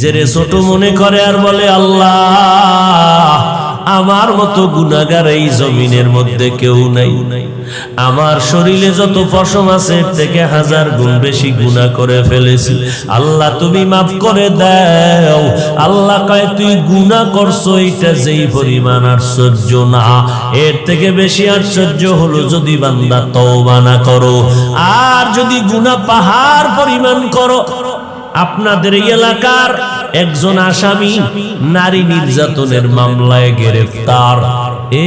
নিজেরে ছোট মনে করে আর বলে আল্লাহ আমার মতো গুনাহগার এই জমিনের মধ্যে কেউ নাই, আমার শরীরে যত পশম আছে এর থেকে 1000 গুণ বেশি গুনাহ করে ফেলেছি, আল্লাহ তুমি মাফ করে দাও। আল্লাহ কয় তুই গুনাহ করছো এটা যেই পরিমাণ আশ্চর্য না, এর থেকে বেশি আশ্চর্য হলো যদি বান্দা তওবা না করো। আর যদি গুনাহ পাহাড় পরিমাণ করো। আপনাদের এলাকার একজন আসামি নারী নির্যাতনের মামলায় গ্রেফতার,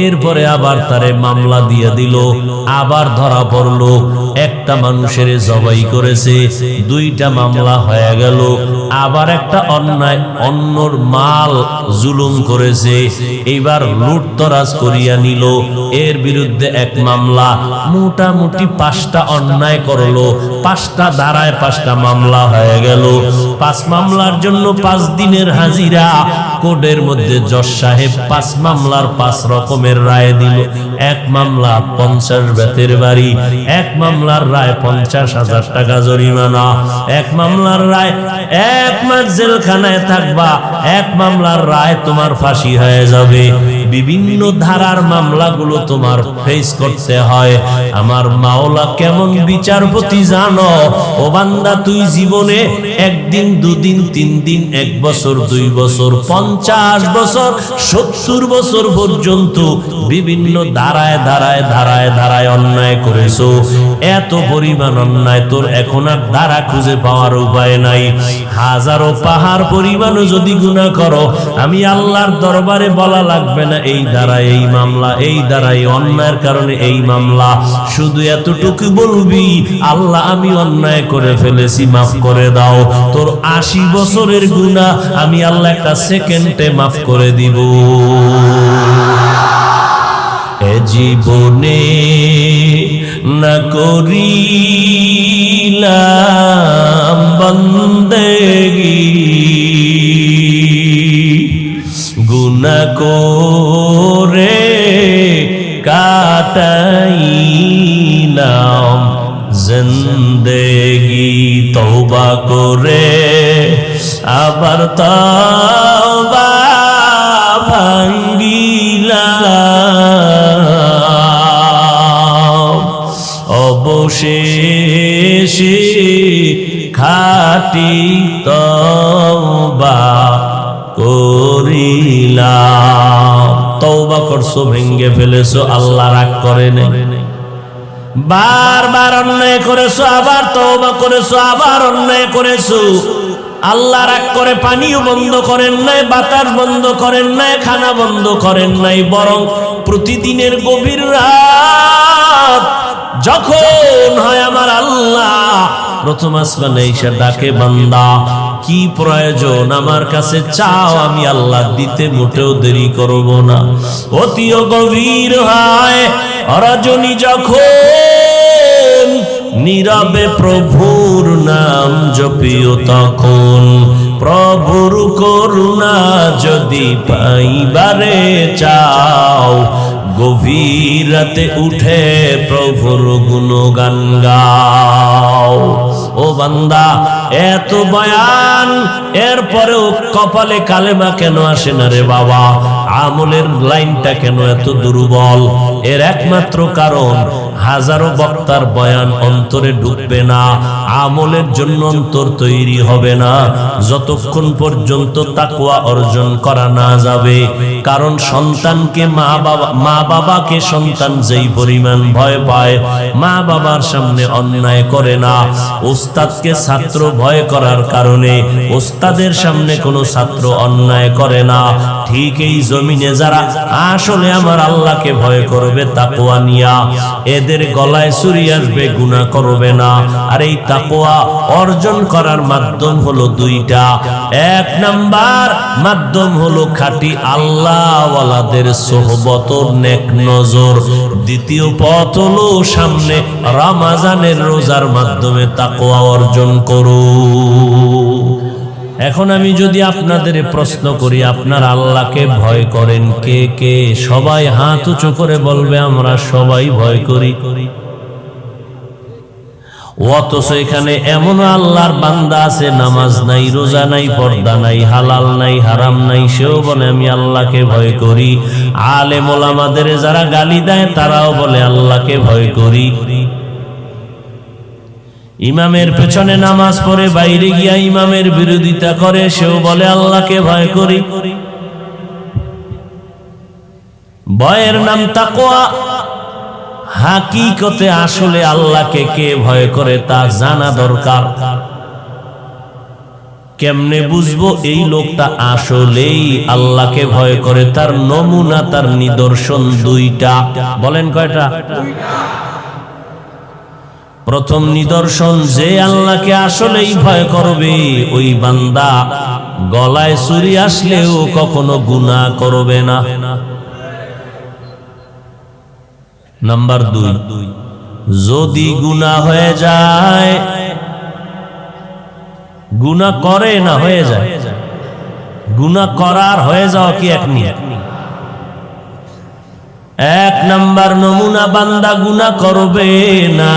এরপরে আবার তারে মামলা দিয়ে দিল, আবার ধরা পড়লো একটা মানুষের জবাই করেছে, 2টা মামলা হয়ে গেল। আবার একটা অন্যায় অন্যর মাল জুলুম করেছে, এইবার লুটতরাজ করিয়া নিল, এর বিরুদ্ধে 1 মামলা। মোটামুটি 5টা অন্যায় করলো, 5টা ধারায় 5টা মামলা হয়ে গেল। 5 মামলার জন্য 5 দিনের হাজিরা। কোর্টের মধ্যে জজ সাহেব 5 মামলার 5 রকমের রায় দিল। 1 মামলা 50 বেতের বাড়ি, 1 মামলার রায় 50,000 টাকা জরিমানা, 1 মামলার রায় 1 মাস জেলখানায় থাকবা, 1 মামলার রায় তোমার ফাঁসি হয়ে যাবে। বিভিন্ন ধারার মামলাগুলো তোমার ফেস করতে হয়। আমার মাওলা কেমন বিচারপতি জানো? ও বান্দা তুই জীবনে 1 দিন 2 দিন 3 দিন 1 বছর 2 বছর 50 বছর 70 বছর পর্যন্ত বিভিন্ন ধারায় ধারায় ধারায় ধারায় অন্যায় করেছো। এত পরিমাণ অন্যায় তোর এখন আর ধারা খুঁজে পাওয়ার উপায় নাই। হাজারো পাহাড় পরিমাণও যদি গুনাহ করো, আমি আল্লাহর দরবারে বলা লাগবে না এই ধারায় এই মামলা, এই ধারায় অন্যায়ের কারণে এই মামলা। শুধু এতটুকু বলবি আল্লাহ আমি অন্যায় করে ফেলেছি, মাফ করে দাও। তোর 80 বছরের গুনাহ আমি আল্লাহ একটা সেকেন্ডে মাফ করে দিব। এ জীবনে না করিলাম বন্দেগি, গুনাহ করে কাটাইলাম জিন্দেগি, তওবা করে আবার তওবা ভাঙ্গিলাম, অবশেষে খাঁটি তওবা করিলাম। তওবা করছো, ভেঙ্গে ফেলেছো, আল্লাহ রাগ করে নাই। বারবার অন্যায় করেছো, আবার তওবা করেছো, আবার অন্যায় করেছো, আল্লাহ রাগ করে পানিও বন্ধ করেন নাই, বাতাস বন্ধ করেন নাই, খানা বন্ধ করেন নাই, বরং প্রতিদিনের গভীর রাত যখন হয় আমার আল্লাহ প্রথম আসমানে এসে ডাকে, বান্দা কি প্রয়োজন আমার কাছে চাও, আমি আল্লাহ দিতে মোটেও দেরি করব না। অতিও গভীর হয় রজনী যখন নীরবে প্রভুর নাম জপিও, তখন প্রভুর করুণা যদি পাইবারে চাও, গভীর রাতে উঠে প্রভুর গুণগান গাও। ও বান্দা এত বয়ান এরপরেও কপালে কালেমা কেন আসে না রে বাবা? আমলের লাইনটা কেন এত দুর্বল? এর একমাত্র কারণ হাজারো বক্তার বয়ান অন্তরে ঢুকবে না, আমলের জন্য অন্তর তৈরি হবে না যতক্ষণ পর্যন্ত তাকওয়া অর্জন করা না যাবে। কারণ সন্তানকে মা বাবাকে সন্তান যেই পরিমাণ ভয় পায়, মা বাবার সামনে অন্যায় করে না। ওস্তাদকে ছাত্র ভয় করার কারণে ওস্তাদের সামনে কোনো ছাত্র অন্যায় করে না। ঠিক এই জমিনে যারা আসলে আমার আল্লাহকে ভয় করবে তাকওয়া নিয়া, এদের গলায় ছুরি আসবে, গুনাহ করবে না। আর এই তাকওয়া অর্জন করার মাধ্যম হলো 2টা। 1 নাম্বার মাধ্যম হলো খাঁটি আল্লাহওয়ালাদের সোহবত, নেক নজর। দ্বিতীয় পথ হলো সামনে রমজানের রোজার মাধ্যমে তাকওয়া অর্জন করো। এখন আমি যদি আপনাদের প্রশ্ন করি, আপনার আল্লাহকে ভয় করেন কে কে? সবাই হাত উঁচু করে বলবে আমরা সবাই ভয় করি। অথচ এখানে এমন আল্লাহর বান্দা আছে, নামাজ নাই, রোজা নাই, পর্দা নাই, হালাল নাই, হারাম নাই, সেও বলে আমি আল্লাহকে ভয় করি। আলেম ওলামাদের যারা গালি দেয় তারাও বলে আল্লাহকে ভয় করি। ইমামের পেছনে নামাজ পড়ে বাইরে গিয়া ইমামের বিরোধিতা করে, সেও বলে আল্লাহকে ভয় করি। ভয়ের নাম তাকওয়া। হাকিকতে আসলে আল্লাহকে কে ভয় করে তা জানা দরকার। কেমনে বুঝবো এই লোকটা আসলেই আল্লাহকে ভয় করে? তার নমুনা, তার নিদর্শন দুইটা। বলেন কয়টা? প্রথম নিদর্শন, যে আল্লাহকে আসলেই ভয় করবে ওই বান্দা গলায় ছুরি আসলেও কখনো গুনাহ করবে না। নাম্বার 2, যদি গুনাহ হয়ে যায়, গুনাহ করে না হয়ে যায়, গুনাহ করার হয়ে যাওয়া কি এক নিয়ত? এক নাম্বার নমুনা, বান্দা গুনাহ করবে না।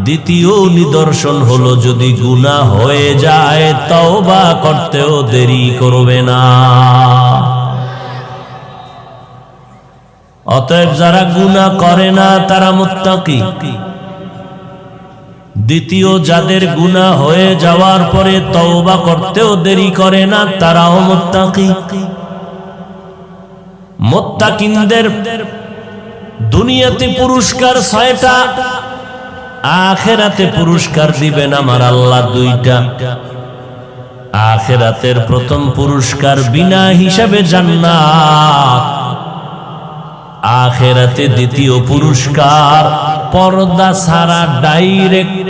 দ্বিতীয় নিদর্শন হলো যদি গুনাহ হয়ে যায় তওবা করতেও দেরি করবে না। অতএব যারা গুনাহ করে না তারা মুত্তাকি। দ্বিতীয়, যাদের গুনাহ হয়ে যাওয়ার পরে তওবা করতেও দেরি করে না তারাও মুত্তাকি। মুত্তাকিনদের দুনিয়াতে পুরস্কার 6টা, আখিরাতে পুরস্কার দিবেন আমার আল্লাহ 2টা। আখিরাতের প্রথম পুরস্কার বিনা হিসাবে জান্নাত। আখিরাতে দ্বিতীয় পুরস্কার পর্দা ছাড়া ডাইরেক্ট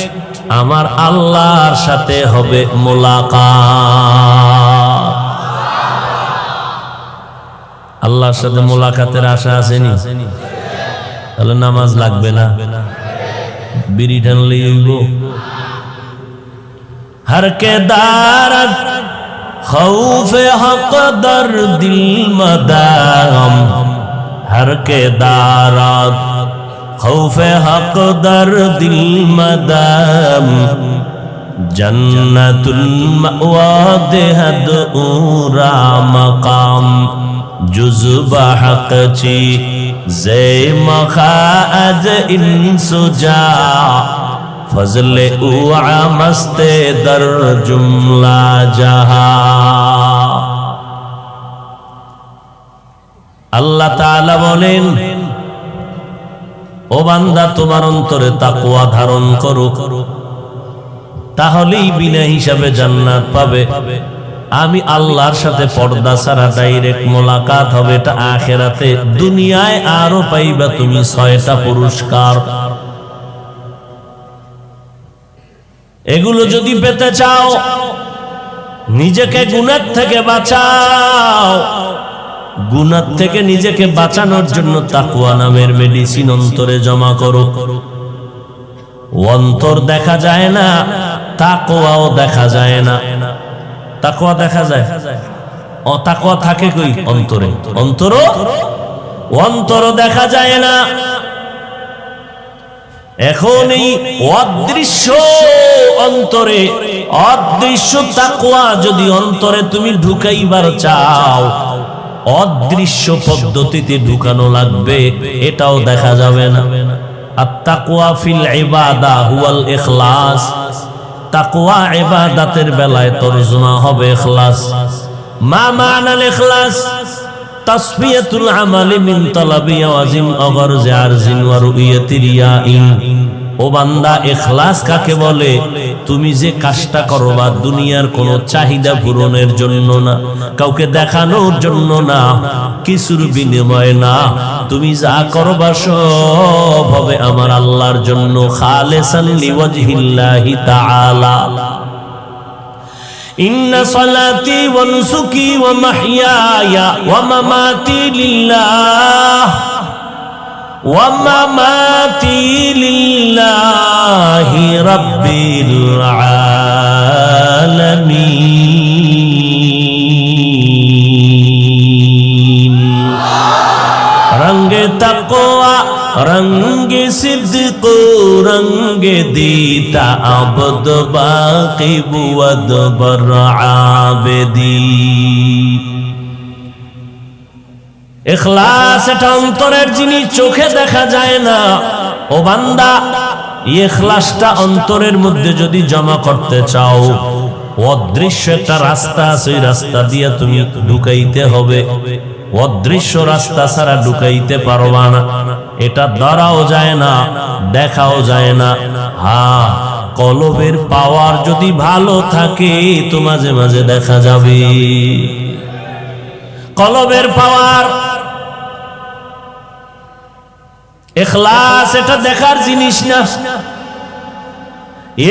আমার আল্লাহর সাথে হবে মোলাকাত। আল্লাহর সাথে মোলাকাতের আশা আসেনি? তাহলে নামাজ লাগবে না, বিড়ি টানলেই হইব। हर के दारत खौफ हक दर दिल मदाम, हर के दारत खौफ हक दर दिल मदाम, जन्नतुल मअवा देहद उरा मकाम, जुज़्बा हक ची जे मखाज इंसुजा, फजले उआ मस्ते दर जुमला जहा। আল্লাহ তাআলা বলেন, ও বান্দা তোমার অন্তরে তাকওয়া ধারণ করো, তাহলেই বিনা হিসাবে জান্নাত পাবে। আমি আল্লাহর সাথে পর্দা ছাড়া ডাইরেক্ট মোলাকাত হবে, এটা আখিরাতে। দুনিয়ায় আরো পাইবা তুমি 6টা পুরস্কার। এগুলো যদি পেতে চাও, নিজেকে গুনাহ থেকে বাঁচাও। গুনাহ থেকে নিজেকে বাঁচানোর জন্য তাকওয়া নামের মেডিসিন অন্তরে জমা করো। অন্তর দেখা যায় না, তাকওয়াও দেখা যায় না। তাকওয়া দেখা যায়, অতাকওয়া থাকে কই? অন্তরে। অন্তরও দেখা যায় না। এখন এই অদৃশ্য অন্তরে, অদৃশ্য তাকওয়া যদি অন্তরে তুমি ঢুকাইবার চাও, অদৃশ্য পদ্ধতিতে ঢুকানো লাগবে, এটাও দেখা যাবে না। আর তাকওয়া ফিল ইবাদা হুয়াল ইখলাস। তাকওয়া ইবাদতের বেলায় তরজমা হবে ইখলাস। মা মানাল ইখলাস? তাসফিয়াতুল আমালি মিন তালাবি ওয়াজিন অগরজ আরজিন ওয়া রুইয়াতি রিয়াইন। ও বান্দা, ইখলাস কাকে বলে? তুমি যে কাজটা করবা দুনিয়ার কোনো চাহিদা পূরণের জন্য না, কাউকে দেখানোর জন্য না, কিছুর বিনিময়ে না। তুমি যা করবা সব হবে আমার আল্লাহর জন্য, খালিসান লিওয়াজহিল্লাহি তাআলা। ইন্না সালাতি ওয়া নুসুকি ওয়া মাহইয়ায়া ওয়া মামাতি লিল্লাহ ওয়া মামাতি লিল্লাহি রাব্বিল আলামিন। রঙ্গে তাকওয়া রঙ্গে সিদ্দিক রঙ্গে দিতা আবদ বাকি বুয়াদ বর আবেদি। ইখলাস এটা অন্তরের জিনিস, চোখে দেখা যায় না। ও বান্দা, ইখলাসটা অন্তরের মধ্যে যদি জমা করতে চাও, অদৃশ্য একটা রাস্তা আছে, ওই রাস্তা দিয়ে তুমি ঢুকাইতে হবে। অদৃশ্য রাস্তা ছাড়া ঢুকাইতে পারবা না। এটা ধরাও যায় না, দেখাও যায় না। হ্যাঁ, কলবের পাওয়ার যদি ভালো থাকে তো মাঝে মাঝে দেখা যাবে। কলবের পাওয়ার, ইখলাস এটা দেখার জিনিস না।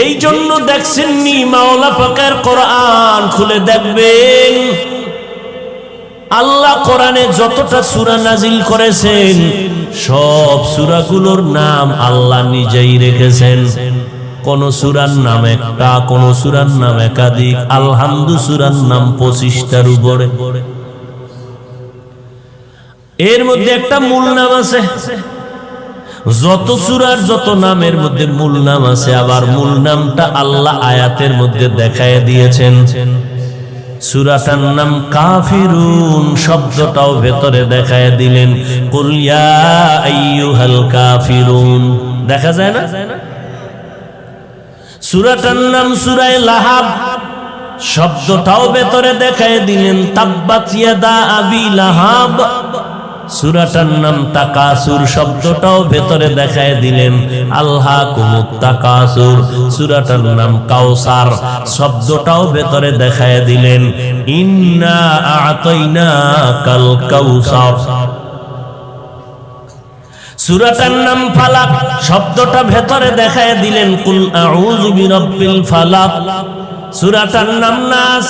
এই জন্য দেখছেননি মাওলা পাকের কোরআন খুলে দেখবেন, আল্লাহ কোরআনে যতটা সূরা নাজিল করেছেন সব সূরাগুলোর নাম আল্লাহ নিজেই রেখেছেন। কোন সূরার নাম একটা, কোন সূরার নাম একাধিক। আলহামদু সূরার নাম 25টার উপরে। এর মধ্যে একটা মূল নাম আছে। যত সূরার যত নামের মধ্যে মূল নাম আছে, আবার মূল নামটা আল্লাহ আয়াতের মধ্যে দেখায় দিয়েছেন। সূরাটার নাম কাফিরুন, শব্দটাও ভেতরে দেখায় দিলেন। কুল ইয়া আইয়ুহাল কাফিরুন, দেখা যায় না? সূরাটার নাম সূরা লাহাব, শব্দটাও ভেতরে দেখায় দিলেন। তাব্বাত ইয়াদা আবি লাহাব, সূরাটার নাম তাকাসুর, শব্দটাও ভেতরে দেখায় দিলেন। আলহাকুমুত তাকাসুর, সূরাটার নাম কাউসার, শব্দটাও ভেতরে দেখায় দিলেন। ইন্না আ'তাইনাকাল কাউসার, সূরাটার নাম ফালাক, শব্দটা ভেতরে দেখায় দিলেন। কুল আউযু বিরাব্বিল ফালাক, সূরাটার নাম নাস,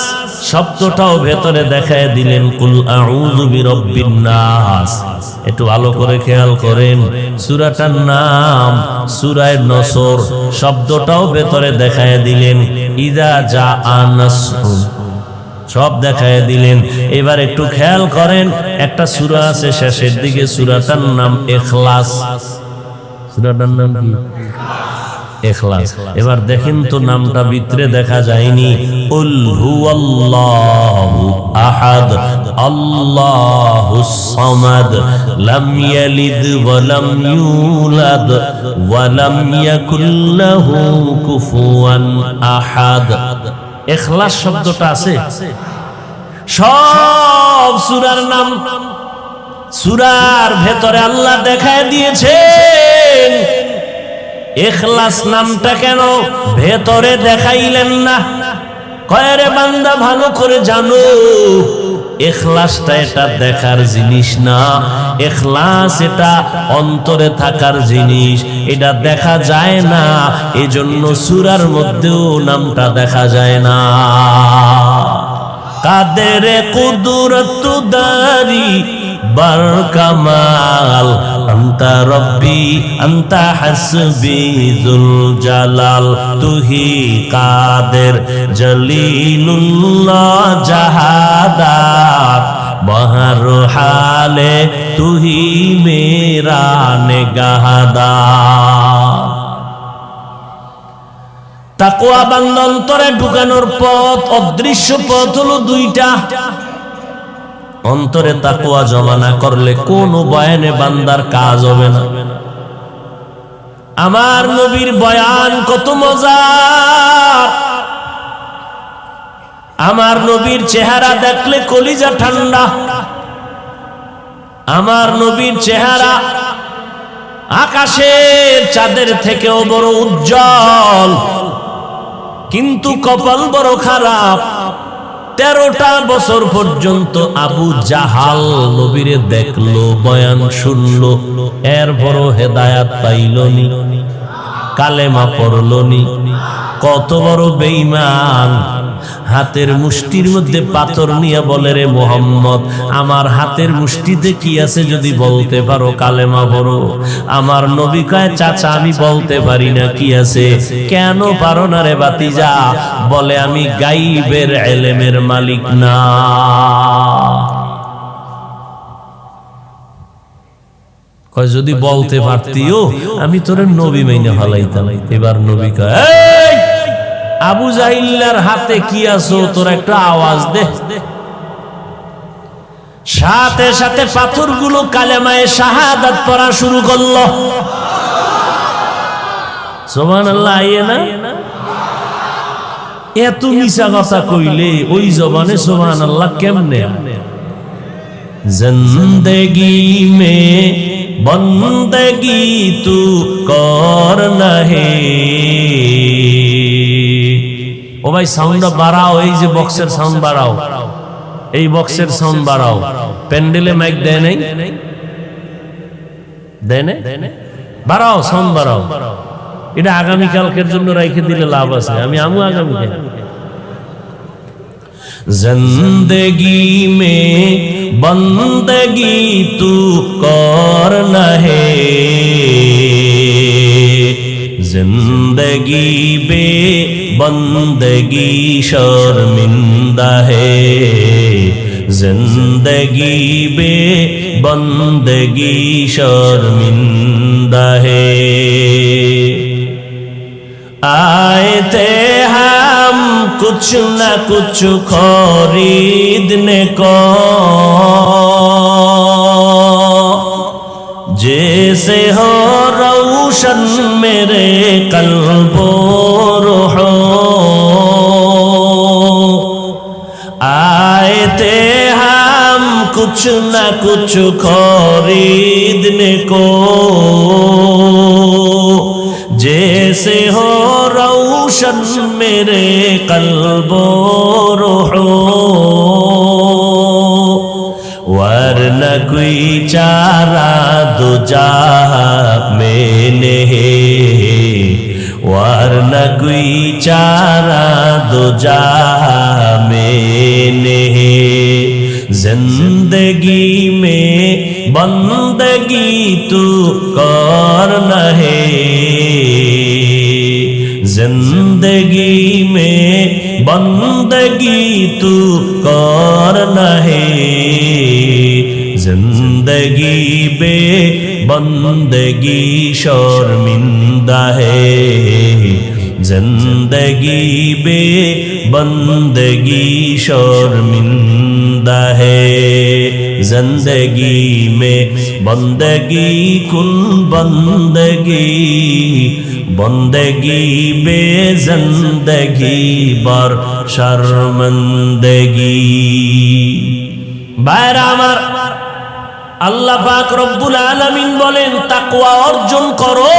শব্দটাও ভেতরে দেখায় দিলেন। কুল আউযু বিরাব্বিন নাস। একটু ভালো করে খেয়াল করেন, সূরাটার নাম সূরা নসর, শব্দটাও ভেতরে দেখায় দিলেন। ইযা জাআ নাসরু, সব দেখায় দিলেন। এবার একটু খেয়াল করেন, একটা সূরা আছে শেষের দিকে, সূরাটার নাম ইখলাস। সূরাটার নাম কি? ইখলাস। এবার দেখেন তো নামটা ভিতরে দেখা যায়নি। কুল হুয়াল্লাহু আহাদ আল্লাহুস সামাদ লাম ইয়ালিদ ওয়া লাম ইউলাদ ওয়া লাম ইয়াকুল লাহু কুফুয়ান আহাদ। ইখলাস শব্দটা আছে সব সূরার নাম, সূরার ভেতরে আল্লাহ দেখায় দিয়েছেন। ইখলাস নামটা কেন ভেতরে দেখাইলেন না? কয়রে বান্দা ভালো করে জানো, ইখলাসটা এটা দেখার জিনিস না। ইখলাস এটা অন্তরে থাকার জিনিস, এটা দেখা যায় না। এজন্য সূরার মধ্যেও নামটা দেখা যায় না। কাদের কুদরত দারি বার কামাল আন্তা রব্বি আন্তা হাসবি যুল জালাল তুহি কাদের জলিলুল্লাহ জাহাদাত বহর হালে তুহি মেরা নেগাহদার। তাকওয়া বান্দা অন্তরে ঢুকানোর পথ, অদৃশ্য পথ হলো দুইটা। অন্তরে তাকওয়া জমা না করলে কোনো বয়ানে বান্দার কাজ হবে না। আমার নবীর বয়ান কত মজার, আমার নবীর চেহারা দেখলে কলিজা ঠান্ডা। আমার নবীর চেহারা আকাশের চাঁদের থেকেও বড় উজ্জ্বল, কিন্তু কপাল বড় খারাপ। 13টা বছর পর্যন্ত আবু জাহাল নবীরে দেখলো, বয়ান শুনলো, এরপরও হেদায়াত পাইলনি, কালেমা পড়লনি। কত বড় বেঈমান! হাতের মুষ্টির মধ্যে পাথর নিয়ে বলে, রে মুহাম্মদ, আমার হাতের মুষ্টিতে কি আছে যদি বলতে পারো কালেমা পড়ো। আমার নবী কয়, চাচা আমি বলতে পারি না কি আছে। কেন পারো না রে বাতিজা? বলে, আমি গাইবের ইলমের মালিক না। কয় যদি বলতে পারতিও আমি তোরে নবী মাইনে ফলাইতাম। এবার নবী কয়, এই আবু জাহিল্লার হাতে কি আছো, তোর একটা আওয়াজ দে। সাথে সাথে পাথরগুলো কালেমায়ে শাহাদাত পড়া শুরু করলো। সুবহানাল্লাহ। আইয়ে না এত মিছা কথা কইলে ওই জবানে সুবহানাল্লাহ কেমনে? জিন্দেগি মে বন্দগি তু করনা হে। ও ভাই সাউন্ডটা বাড়াও, এই যে বক্সের সাউন্ড বাড়াও, এই বক্সের সাউন্ড বাড়াও। প্যান্ডেলে মাইক দেয় নাই, দেয় নাই, বাড়াও সাউন্ড বাড়াও। এটা আগামীকালকের জন্য রাইখে দিলে লাভ আছে। আমি আমু আগামীকাল। জিন্দেগি মে বন্দগি তু করনা হে, जिंदगी बे बंदगी शर्मिंदा है, जिंदगी बे बंदगी शर्मिंदा है। आए थे हम कुछ न कुछ खरीदने को, जैसे हो रोशन मेरे कल्बो रूहो। आए थे हम कुछ न कुछ खरीदने को, जैसे हो रोशन मेरे कल्बो रूहो। वरना कोई चारा दो जहां में नहीं, वरना कोई चारा दो जहां में नहीं। जिंदगी में बंदगी तू करना है, जिंदगी में बंदगी तू करना है, जिंदगी बे बंदगी शर्मिंदा है, जिंदगी बे बंदगी शर्मिंदा है। जिंदगी में बंदगी कुन बंदगी, बंदगी बे जिंदगी बर शर्मिंदगी। भाईरा आमार, আল্লাহ পাক রব্বুল আলামিন বলেন তাকওয়া অর্জন করো,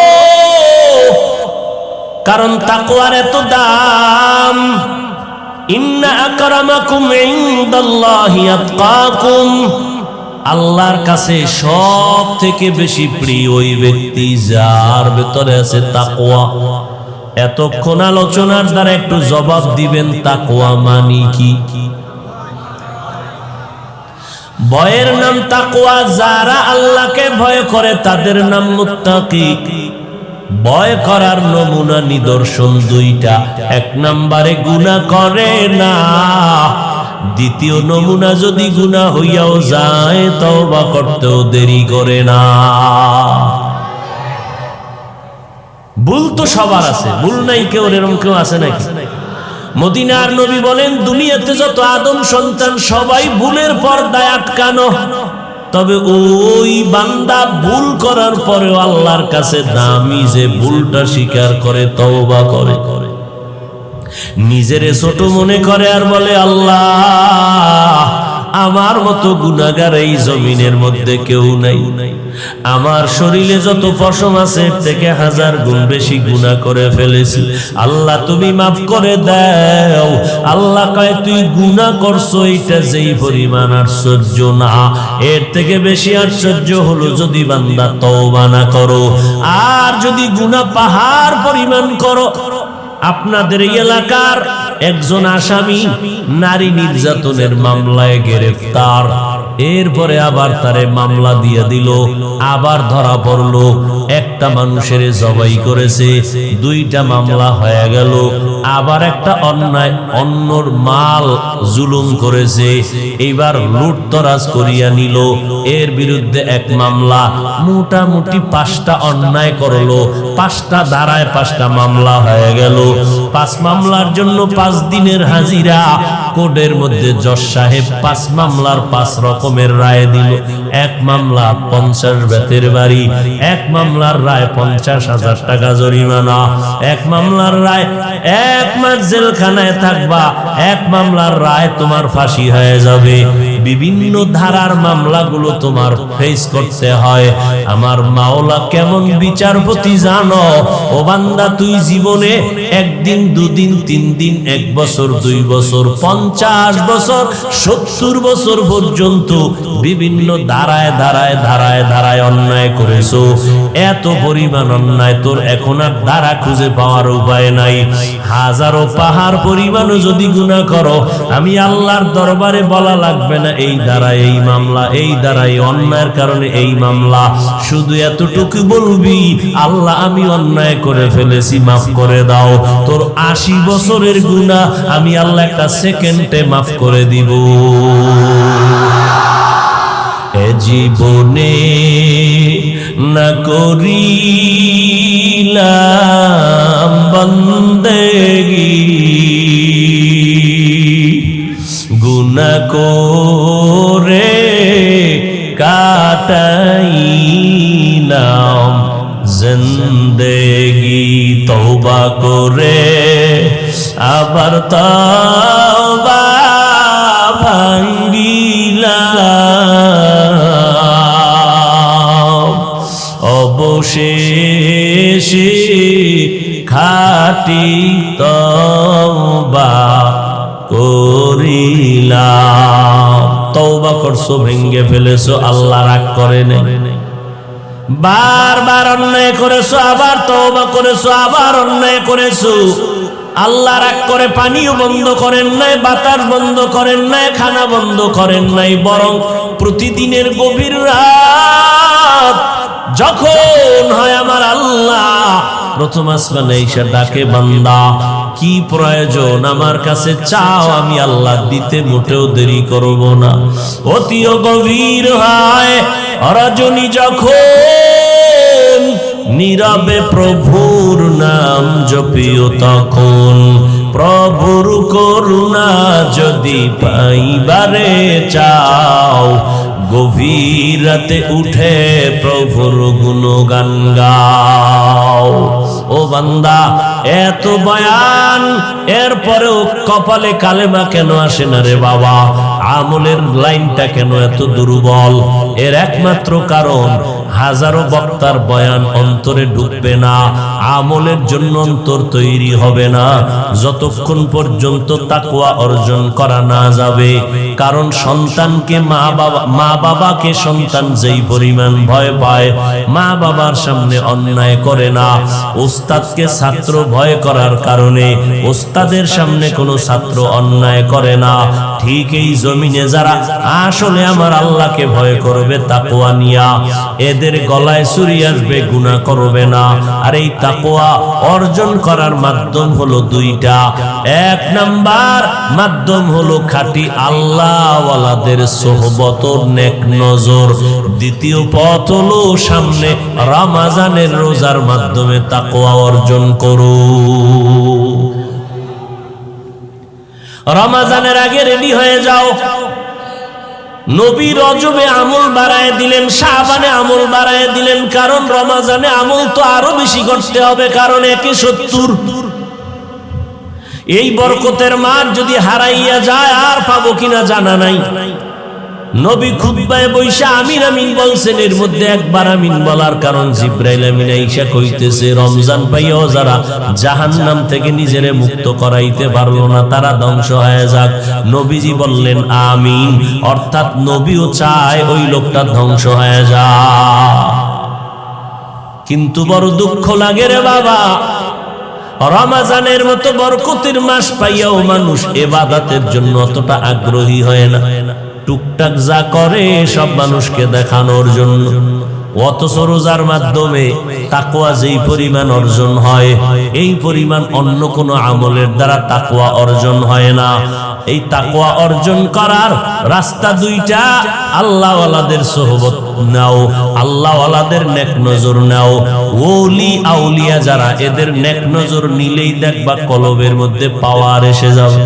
কারণ তাকওয়ার এত দাম। ইন্না আকরামাকুম ইনদাল্লাহি আতকাকুম, আল্লাহর কাছে সব থেকে বেশি প্রিয় ওই ব্যক্তি যার ভেতরে আছে তাকওয়া। এতক্ষণ আলোচনার দ্বারা একটু জবাব দিবেন তাকওয়া মানে কি? ভয়ের নাম তাকওয়া। যারা আল্লাহকে ভয় করে তাদের নাম মুত্তাকি। ভয় করার নমুনা নিদর্শন দুইটা। এক নম্বরে গুনাহ করে না, দ্বিতীয় নমুনা যদি গুনাহ হইয়াও যায় তওবা করতেও দেরি করে না। ভুল তো সবার আছে, ভুল নাই কেউ, এরকম কেউ আছে নাকি? মদিনার নবী বলেন দুনিয়াতে যত আদম সন্তান সবাই ভুলের পর্দায় আটকানো, তবে ওই বান্দা ভুল করার পরেও আল্লাহর কাছে দামি যে ভুলটা স্বীকার করে তওবা করে, নিজেরে ছোট মনে করে আর বলে আল্লাহ আমার মতো গুনাহগার এই জমিনের মধ্যে কেউ নাই, আমার শরীরে যত পশম আছে এর থেকে 1000 গুণ বেশি গুনাহ করে ফেলেছি, আল্লাহ তুমি মাফ করে দাও। আল্লাহ কয় তুই গুনাহ করছো এটা যেই পরিমাণ আশ্চর্য না, এর থেকে বেশি আশ্চর্য হলো যদি বান্দা তওবা না করো। আর যদি গুনাহ পাহাড় পরিমাণ করো। আপনাদের এলাকার একজন আসামি নারী নির্যাতনের মামলায় গ্রেফতার। এরপরে আবার তারে মামলা দিয়ে দিল, আবার ধরা পড়লো। একটা মানুষের জবাই করেছে, 2টা মামলা হয়ে গেল। আবার একটা অন্যায়, অন্যর মাল জুলুম করেছে, এইবার লুটতরাজ করিয়া নিল, এর বিরুদ্ধে 1 মামলা। মোটামুটি 5টা অন্যায় করলো, 5টা ধারায় 5টা মামলা হয়ে গেল। 5 মামলার জন্য 5 দিনের হাজিরা। কোর্টের মধ্যে জজ সাহেব 5 মামলার 5 রকমের রায় দিল। 1 মামলা 50 বেতের বাড়ি, 1 মামলার রায় 50,000 টাকা জরিমানা, 1 মামলার রায় 1 মাস জেলখানায় থাকবা, 1 মামলার রায় তোমার ফাঁসি হয়ে যাবে। বিভিন্ন ধারার মামলাগুলো তোমার ফেস করতে হয়। আমার মাওলা কেমন বিচারপতি জানো? ও বান্দা, তুই জীবনে 1 দিন 2 দিন 3 দিন 1 বছর 2 বছর 50 বছর 70 বছর পর্যন্ত বিভিন্ন ধারায় ধারায় ধারায় ধারায় অন্যায় করেছো। এত পরিমাণ অন্যায়, তোর এখন আর ধারা খুঁজে পাওয়ার উপায় নাই। হাজারো পাহাড় পরিমাণও যদি গুনাহ করো, আমি আল্লাহর দরবারে বলা লাগবে না এই ধারায় এই মামলা, এই ধারায় অন্যায়ের কারণে এই মামলা। শুধু এতটুকু বলবি, আল্লাহ আমি অন্যায় করে ফেলেছি, মাফ করে দাও। তোর 80 বছরের গুনাহ আমি আল্লাহ একটা সেকেন্ডে মাফ করে দিব। এ জীবনে না করিলাম বন্দেগি, গুনাহ করে কাটাইলাম জিন্দেগি। তওবা করে আবার তওবা ভাঙ্গিলাম, অবশেষে খাঁটি তওবা করিলাম। তওবা করছো, ভেঙ্গে ফেলেছো, আল্লাহ রাগ করে না। বারবার অন্যায় করেছো, আবার তওবা করেছো, আবার অন্যায় করেছো, আল্লাহ রাগ করে পানিও বন্ধ করেন নাই, বাতাস বন্ধ করেন নাই, খানা বন্ধ করেন নাই। বরং প্রতিদিনের গভীর রাত যখন হয়, আমার আল্লাহ প্রথম আসমানে এসে ডাকে, বান্দা কি প্রয়োজন আমার কাছে চাও, আমি আল্লাহ দিতে মোটেও দেরি করব না। অতিও গভীর হয় রজনী যখন, নীরবে প্রভুর নাম জপিও তখন। প্রভুর করুণা যদি পাইবারে চাও, গভীর রাতে উঠে প্রভুর গুণগান গাও। ও বান্দা, এত বয়ান, এরপরেও কপালে কালেমা কেন আসে না রে বাবা? আমলের লাইনটা কেন এত দুর্বল? এর একমাত্র কারণ, হাজারো বক্তার বয়ান অন্তরে ঢুকবে না, আমলের জন্য অন্তর তৈরি হবে না যতক্ষণ পর্যন্ত তাকওয়া অর্জন করা না যাবে। কারণ সন্তানকে মা বাবাকে সন্তান যেই পরিমাণ ভয় পায়, মা বাবার সামনে অন্যায় করে না। ওস্তাদকে ছাত্র ভয় করার কারণে ওস্তাদের সামনে কোনো ছাত্র অন্যায় করে না। ঠিক এই জমিনে যারা আসলে আমার আল্লাহকে ভয় করবে তাকওয়া নিয়া, এদের গলায় ছুরি আসবে, গুনাহ করবে না। আর এই তাকওয়া অর্জন করার মাধ্যম হলো 2টা। 1 নাম্বার মাধ্যম হলো খাঁটি আল্লাহওয়ালাদের সোহবত, নেক নজর। দ্বিতীয় পথ হলো সামনে রমজানের রোজার মাধ্যমে তাকওয়া অর্জন করো। রমজানের আগে রেডি হয়ে যাও। নবী রজবে আমল বাড়ায় দিলেন, শাবানে আমল বাড়ায় দিলেন, কারণ রমজানে আমল তো আরো বেশি করতে হবে, কারণ 170। এই বরকতের মার যদি হারাইয়া যায় আর পাবো কিনা জানা নাই। নবী খুতবায় বৈশা আমিন আমিন বলছেন, এর মধ্যে একবার আমিন বলার কারণ জিবরাইল আমিন আইসা কইতেছে, রমজান পাইয়াও যারা জাহান্নাম থেকে নিজেরে মুক্ত করাইতে পারলো না তারা ধ্বংস হয়ে যাক। নবীজি বললেন আমিন, অর্থাৎ নবীও চায় ওই লোকটা ধ্বংস হয়ে যায়। কিন্তু বড় দুঃখ লাগে রে বাবা, রমজানের মতো বরকতের মাস পাইয়াও মানুষ ইবাদতের জন্য অতটা আগ্রহী হয় না। টুকটাক যা করে সব মানুষকে দেখানোর জন্য। অথচ রোজার মাধ্যমে তাকওয়া যেই পরিমাণ অর্জন হয়, এই পরিমাণ অন্য কোনো আমলের দ্বারা তাকওয়া অর্জন হয় না। এই তাকওয়া অর্জন করার রাস্তা দুইটা, আল্লাহওয়ালাদের সোহবত নাও, আল্লাহওয়ালাদের নেক নজর নাও। ওলি আউলিয়া যারা, এদের নেক নজর নিলেই দেখবা কলবের মধ্যে পাওয়ার এসে যাবে।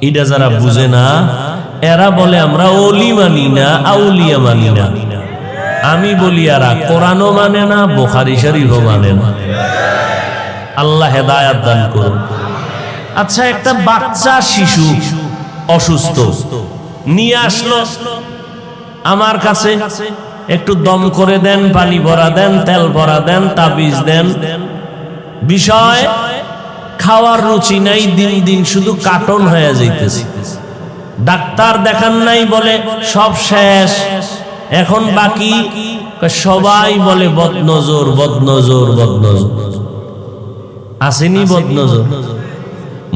এটা যারা বুঝে না, এরা বলে আমরা ওলি মানি না, আউলিয়া মানি না। আমি বলি এরা কোরআনও মানে না, বুখারী শরীফও মানে না। আল্লাহ হেদায়েত দান করুন। আচ্ছা, একটা বাচ্চা শিশু অসুস্থ নিয়ে আসলো আমার কাছে, একটু দম করে দেন, পানি ভরা দেন, তেল ভরা দেন, তাবিজ দেন। বিষয় খাওয়ার রুচি নাই, দিন দিন শুধু কাটন হয়ে যাইতেছে। ডাক্তার দেখান নাই, বলে সব শেষ, এখন বাকি। সবাই বলে বদনজর, বদনজর, বদনজর। আসেনি বদনজর?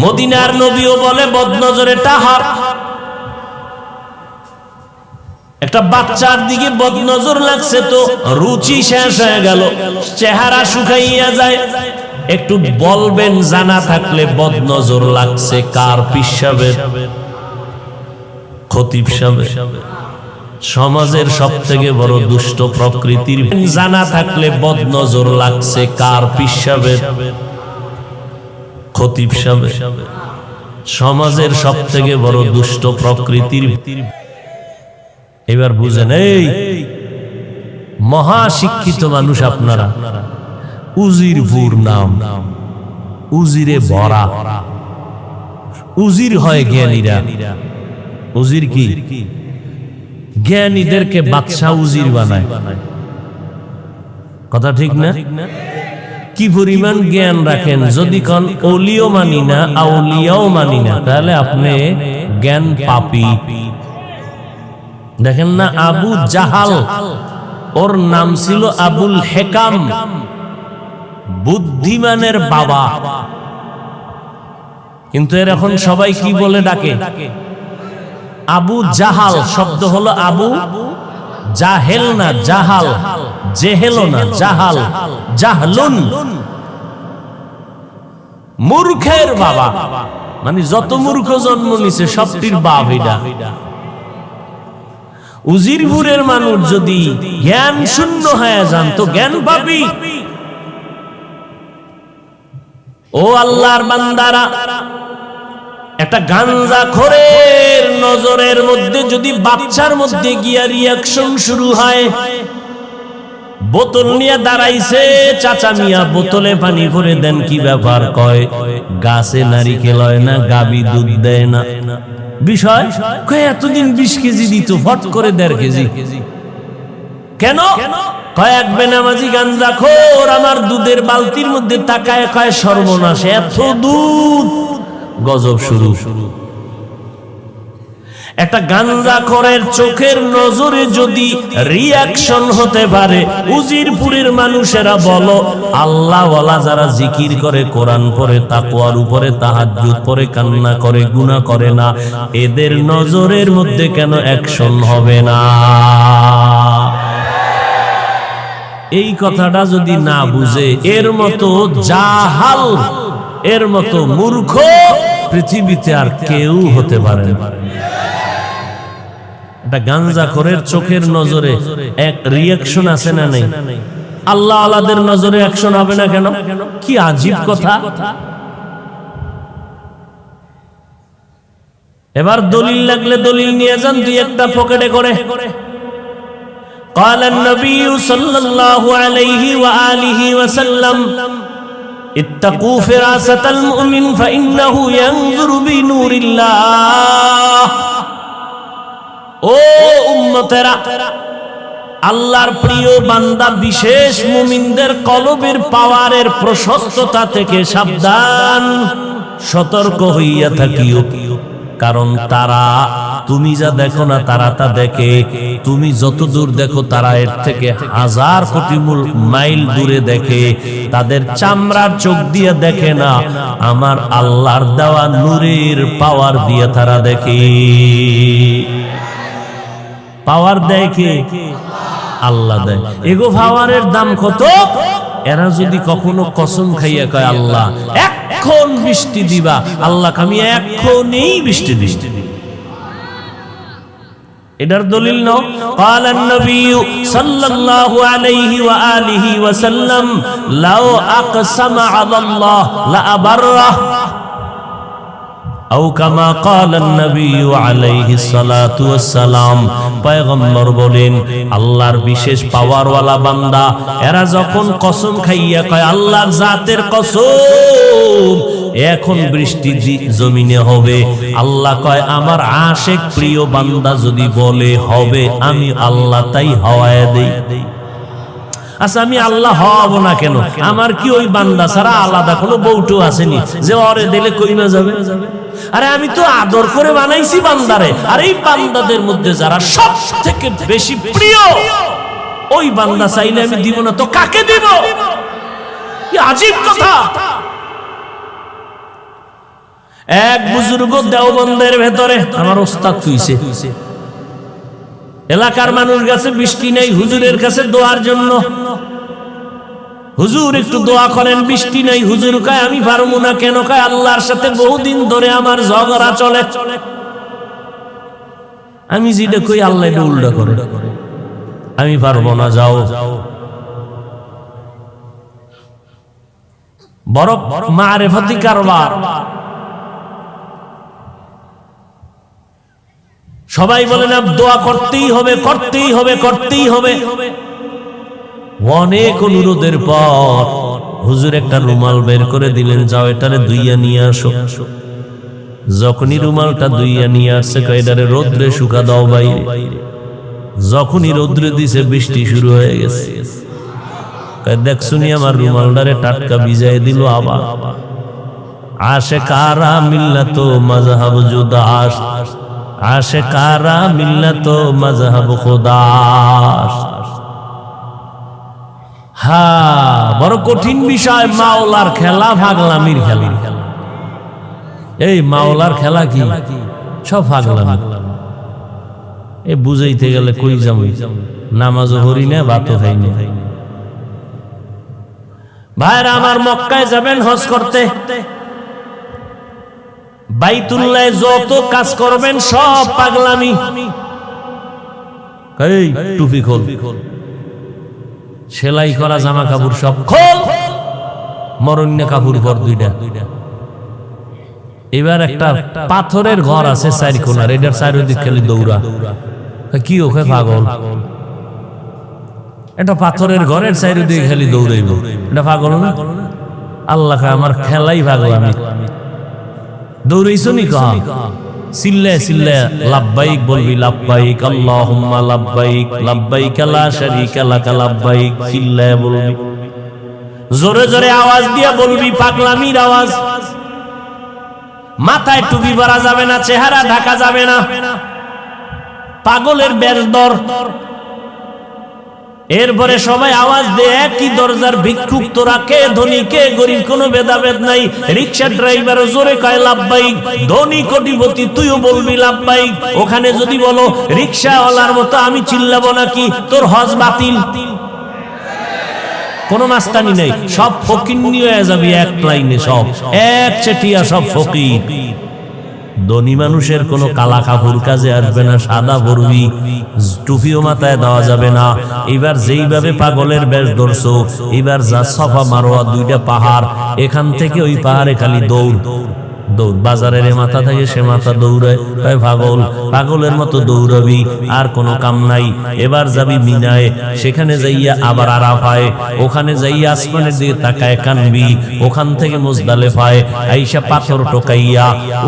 মদিনার নবীও বলে বদনজর এটা হার। একটা বাচ্চার দিকে বদনজর লাগছে তো রুচি শেষ হয়ে গেল, চেহারা শুকাইয়া যায়। একটু বলবেন জানা থাকলে বদনজর লাগছে কার? পীর সাহেবের, খতিব সাহেবের। সমাজের সবথেকে বড় দুষ্ট প্রকৃতির জানা থাকলে বদনজর লাগছে কার? পীর সাহেবের, খতিব সাহেবের। সমাজের সবথেকে বড় দুষ্ট প্রকৃতির। এবার বুঝেন, এই মহা শিক্ষিত মানুষ আপনারা, উজিরপুর নাম, উজিরে ভরা। উজির হয় জ্ঞানীরা। উজির কি? জ্ঞানীদেরকে বাদশা উজির বানায়। কথা ঠিক না? কি পরিমাণ জ্ঞান রাখেন! যদি কোন ওলিও মানি না, আউলিয়াও মানি না, তাহলে আপনি জ্ঞান পাপী। দেখেন না, আবু জাহাল, ওর নাম ছিল আবুল হেকাম, বুদ্ধিমানের বাবা। কিন্তু এর এখন সবাই কি বলে ডাকে? আবু জাহাল। শব্দ হলো আবু, জাহেল না জাহাল, জেহেল না জাহাল, জাহলুন, মূর্খের বাবা। মানে যত মূর্খ জন্ম নিছে সবটির বাপ এটা। উজিরপুরের মানুষ যদি জ্ঞান শূন্য হয়ে যান তো জ্ঞান পাবি। ও আল্লাহর বান্দারা, একটা গাঞ্জাখোরের নজরের মধ্যে যদি বাচ্চার মধ্যে গিয়া রিয়াকশন শুরু হয়, বোতল নিয়ে দাঁড়াইছে, চাচা মিয়া বোতলে পানি ভরে দেন। কি ব্যাপার? কয় গাছে নারিকেল হয় না, গাবি দুধ দেয় না। বিষয় কয় এতদিন 20 কেজি দিত, ফট করে 1.5 কেজি। কেন? কয়েক বেনামাজি গাঞ্জাখোর আমার দুধের বালতির মধ্যে তাকায়, কয় সর্বনাশ, এত দুধ। গজব শুরু। একটা গাঞ্জাখোরের চোখের নজরে যদি রিয়াকশন হতে পারে, উজিরপুরের মানুষেরা বলো, আল্লাহওয়ালা যারা জিকির করে, কোরআন পড়ে, তাকওয়ার উপরে তাহাজ্জুদ পড়ে, কান্না করে, গুনাহ করে না, এদের নজরের মধ্যে কেন অ্যাকশন হবে না? এই কথাটা যদি না বুঝে, এর মতো জাহাল, এর মতো মূর্খ পৃথিবীতে আর কেউ হতে পারে না। একটা গাঞ্জাখোরের চোখের নজরে এক রিয়াকশন আছে না নেই? আল্লাহ আলাদের নজরে অ্যাকশন হবে না কেন? কি আজীব কথা! এবার দলিল লাগলে দলিল নিয়ে যান, দুই একটা পকেটে করে। قال النبي صلى الله عليه وآله وسلم اتقوا فراسة المؤمن فإنه ينظر بنور الله। ও উম্মতেরা, আল্লাহর প্রিয় বান্দা বিশেষ মুমিনদের কলবের পাওয়ারের প্রশস্ততা থেকে সাবধান, সতর্ক হইয়া থাকিও। কারণ তারা তুমি যা দেখো না তারা তা দেখে, তুমি যত দূর দেখো তারা এর থেকে হাজার কোটি মাইল দূরে দেখে। তাদের চামড়ার চোখ দিয়ে দেখে না, আমার আল্লাহর দেওয়া নূরের পাওয়ার দিয়ে তারা দেখে। পাওয়ার দেয় কে? আল্লাহ দেয়। এগো পাওয়ারের দাম কত? এরা যদি কখনো কসম খাইয়া কয় আল্লাহ এখন বৃষ্টি দিবা, আল্লাহ আমি এখনই বৃষ্টি দিই, এটার দলিল নাও। ক্বালা নবী সাল্লাল্লাহু আলাইহি ওয়া আলিহি ওয়া সাল্লাম লাউ আকসামা আলাল্লাহ লা আবাররা আও কামা ক্বালা নবী আলাইহিস সালাতু ওয়াস সালাম। পয়গম্বর বলেন আল্লাহর বিশেষ পাওয়ারওয়ালা বান্দা এরা যখন কসম খাইয়া কয় আল্লাহর জাতের কসম এখন বৃষ্টি জমিনে হবে, আল্লাহ কয় আমার আশিক প্রিয় বান্দা যদি বলে হবে, আমি আল্লাহ তাই হওয়ায় দেই। আচ্ছা আমি আল্লাহ হব না কেন? আমার কি ওই বান্দা ছাড়া আলাদা কোনো বউটো আসেনি যে ওরে দিলে কই না যাবে? আরে আমি তো আদর করে বানাইছি বান্দারে, আর এই বান্দাদের মধ্যে যারা সব থেকে বেশি প্রিয় ওই বান্দা চাইলে আমি দিব না তো কাকে দিব? কি আজীব কথা। এক বুজুর্গ দেওবন্দের ভেতরে আমার ওস্তাদ কইছে, এলাকার মানুষ কাছে বৃষ্টি নেই, হুজুরের কাছে দোয়ার জন্য। হুজুর একটু দোয়া করেন, বৃষ্টি নাই। হুজুর কয় আমি পারবো না। কেন? কয় আল্লাহর সাথে বহুদিন ধরে আমার ঝগড়া চলে। আমি যেটা কই আল্লাহ এটা উল্টা করে, আমি পারবো না, যাও। বড় মারেফতি কারবার। সবাই বলে না দোয়া করতেই হবে, করতেই হবে, করতেই হবে। অনেক অনুরোধের পর হুজুর একটা রুমাল বের করে দিলেন, যাও এটারে ধুইয়া নিয়ে আসো। যখনই রুমালটা ধুইয়া নিয়ে আসছে এটারে রোদ্রে শুকা দাও বাইরে। যখনই রোদ্রে দিছে বৃষ্টি শুরু হয়ে গেছে। দেখছুনি আমার রুমালটারে টাটকা ভিজাই দিল আবার। আশেকারা মিল্লাত মাযহাব জুদাস, আশেকারা মিল্লাত মাযহাব খুদাস। হ্যাঁ, বড় কঠিন বিষয় মাওলার খেলা, পাগলামির খেলা। এই মাওলার খেলা কি? সব পাগলামি। এ বুঝাইতে গেলে কই যাবো, নামাজও পড়ি না, ভাতও খাই না। ভাইরা আমার, মক্কায় যাবেন হজ করতে, বাইতুল্লাহ যত কাজ করবেন সব পাগলামি। এই টুপি খোল, সেলাই করা জামা কাপড় সব খোল, মরণ্য কাপড় পর দুইটা। এবার একটা পাথরের ঘর আছে চারি কোনার, এটার চারিদিক খালি দৌড়া। কি ওকে পাগল? এটা পাথরের ঘরের চারিদিকে খালি দৌড়াইব, এটা পাগল না? আল্লাহ আমার খেলাই পাগল। আমি দৌড়াইছো নি? কহা চিল্লায় চিল্লায় লাব্বাইক বলবি, লাব্বাইক আল্লাহুম্মা লাব্বাইক, লাব্বাইক লা শারীকা লাকা লাব্বাইক, চিল্লায় বলবি, জোরে জোরে আওয়াজ দিয়া বলবি, পাগলামির আওয়াজ। মাথায় টুপি পরা যাবে না, চেহারা ঢাকা যাবে না, পাগলের বেশদর। এরপরে সবাই আওয়াজ দেয়, একই দরজার ভিক্ষুক, তোরা কে ধনী কে গরিব কোনো ভেদাভেদ নাই। রিকশা ড্রাইভারও জোরে কয় লাব্বাইক, ধনী কোটিপতি তুইও বলবি লাব্বাইক। ওখানে যদি বলো রিকশাওয়ালার মতো আমি চিল্লাবো নাকি? তোর হজ বাতিল। কোনো মাস্তানি নেই, সব ফকির নিয়ে যাবি এক লাইনে, সব এক চেটিয়া, সব ফকির। ধনী মানুষের কোনো কালা কাপড় কাজে আসবে না, সাদা পরবি, টুপিও মাথায় দেওয়া যাবে না। এবার যেইভাবে পাগলের বেশ ধরছো, এবার যা সফা মারোয়া দুইটা পাহাড়, এখান থেকে ওই পাহাড়ে খালি দৌড় দৌড়। বাজারের এ মাথা থেকে সে মাথা দৌড়ায়, পাগল, পাগলের মতো দৌড়াবি, আর কোনো কাম নাই। এবার যাবি মিনায়, সেখানে যাইয়া আবার আরাফায়, ওখানে যাইয়া আসমানের দিকে তাকায় কানবি। ওখান থেকে মুজদালেফায় আইসা পাথর টোকাইয়া,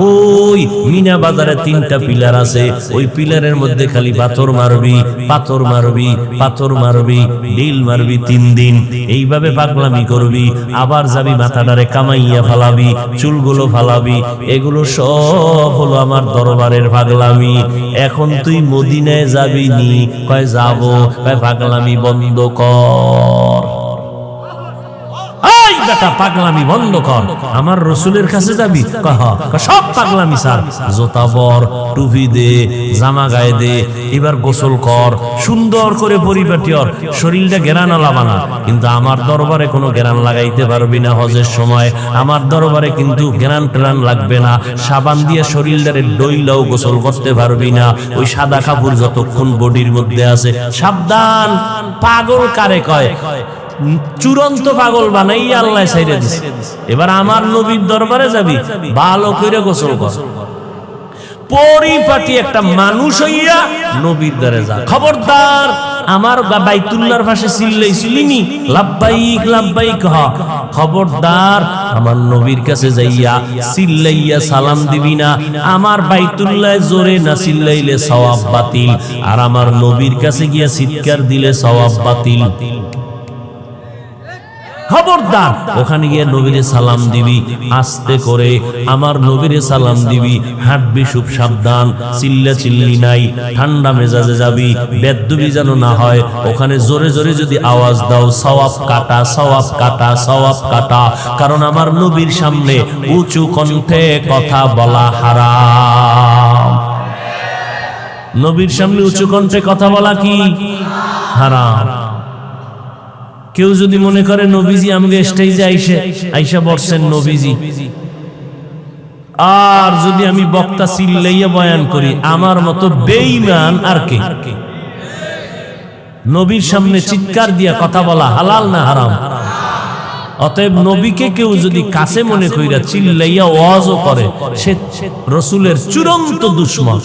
ওই মিনা বাজারে 3টা পিলার আছে, ওই পিলারের মধ্যে খালি পাথর মারবি, পাথর মারবি, পাথর মারবি, ঢিল মারবি 3 দিন। এইভাবে পাগলামি করবি। আবার যাবি মাথাটারে কামাইয়া ফালাবি, চুলগুলো ফালাবি, এগুলো সব হলো আমার দরবারের পাগলামি। এখন তুই মদিনায় যাবি নি? কয় যাব। কয় পাগলামি বন্ধ কর। এই বেটা পাগলামি বন্ধ কর, আমার রসুলের কাছে যাবি? সব পাগলামি স্যার। জোতা পর, টুপি দে, জামা গায়ে দে, এবার গোসল কর, সুন্দর করে পরিপাটি কর, শরীরটা গেরান লাগানা। কিন্তু আমার দরবারে কোনো গেরান লাগাইতে পারবি না হজের সময়। আমার দরবারে কিন্তু গেরান টেরান লাগবে না। সাবান দিয়ে শরীরটারে ডইলাও গোসল করতে পারবি না। ওই সাদা কাপড় যতক্ষণ বডির মধ্যে আছে। সাবধান, পাগল কারে কয়? চূড়ান্ত পাগল বানাইয়া আল্লাহ ছাইরে দিছে। এবার আমার নবীর দরবারে যাবি, ভালো করে গোসল কর, পরিপাটি একটা মানুষ হইয়া নবীর দ্বারে যা। খবরদার আমার বাইতুল্লাহর পাশে চিল্লাইছিলিনি লাব্বাইক লাব্বাইক, খবরদার আমার নবীর কাছে যাইয়া চিল্লাইয়া সালাম দিবি না। আমার বাইতুল্লাহ জোরে না চিল্লাইলে সওয়াব বাতিল, আর আমার নবীর কাছে গিয়া চিৎকার দিলে সওয়াব বাতিল। খবরদার ওখানে গিয়ে নবীরে সালাম দিবি আস্তে করে, আমার নবীরে সালাম দিবি, হাঁটবি খুব সাবধান, চিল্লা চিল্লি নাই, ঠান্ডা মেজাজে যাবি, বেদ্যুবি যেন না হয়। ওখানে জোরে জোরে যদি আওয়াজ দাও সওয়াব কাটা, সওয়াব কাটা, সওয়াব কাটা। কারণ আমার নবীর সামনে উঁচু কণ্ঠে কথা বলা হারাম। নবীর সামনে উঁচু কণ্ঠে কথা বলা কি হারাম। কেউ যদি মনে করে নবীজি আমাকে স্টেজে আইসা বসছেন নবীজি, আর যদি আমি বক্তা চিল্লাইয়া বয়ান করি, আমার মতো বেঈমান আর কে? নবীর সামনে চিৎকার দিয়া কথা বলা হালাল না হারাম? অতএব নবীকে কেউ যদি কাছে মনে কইরা চিল্লাইয়া ওয়াজও করে, সে রাসূলের চূড়ান্ত দুশমন।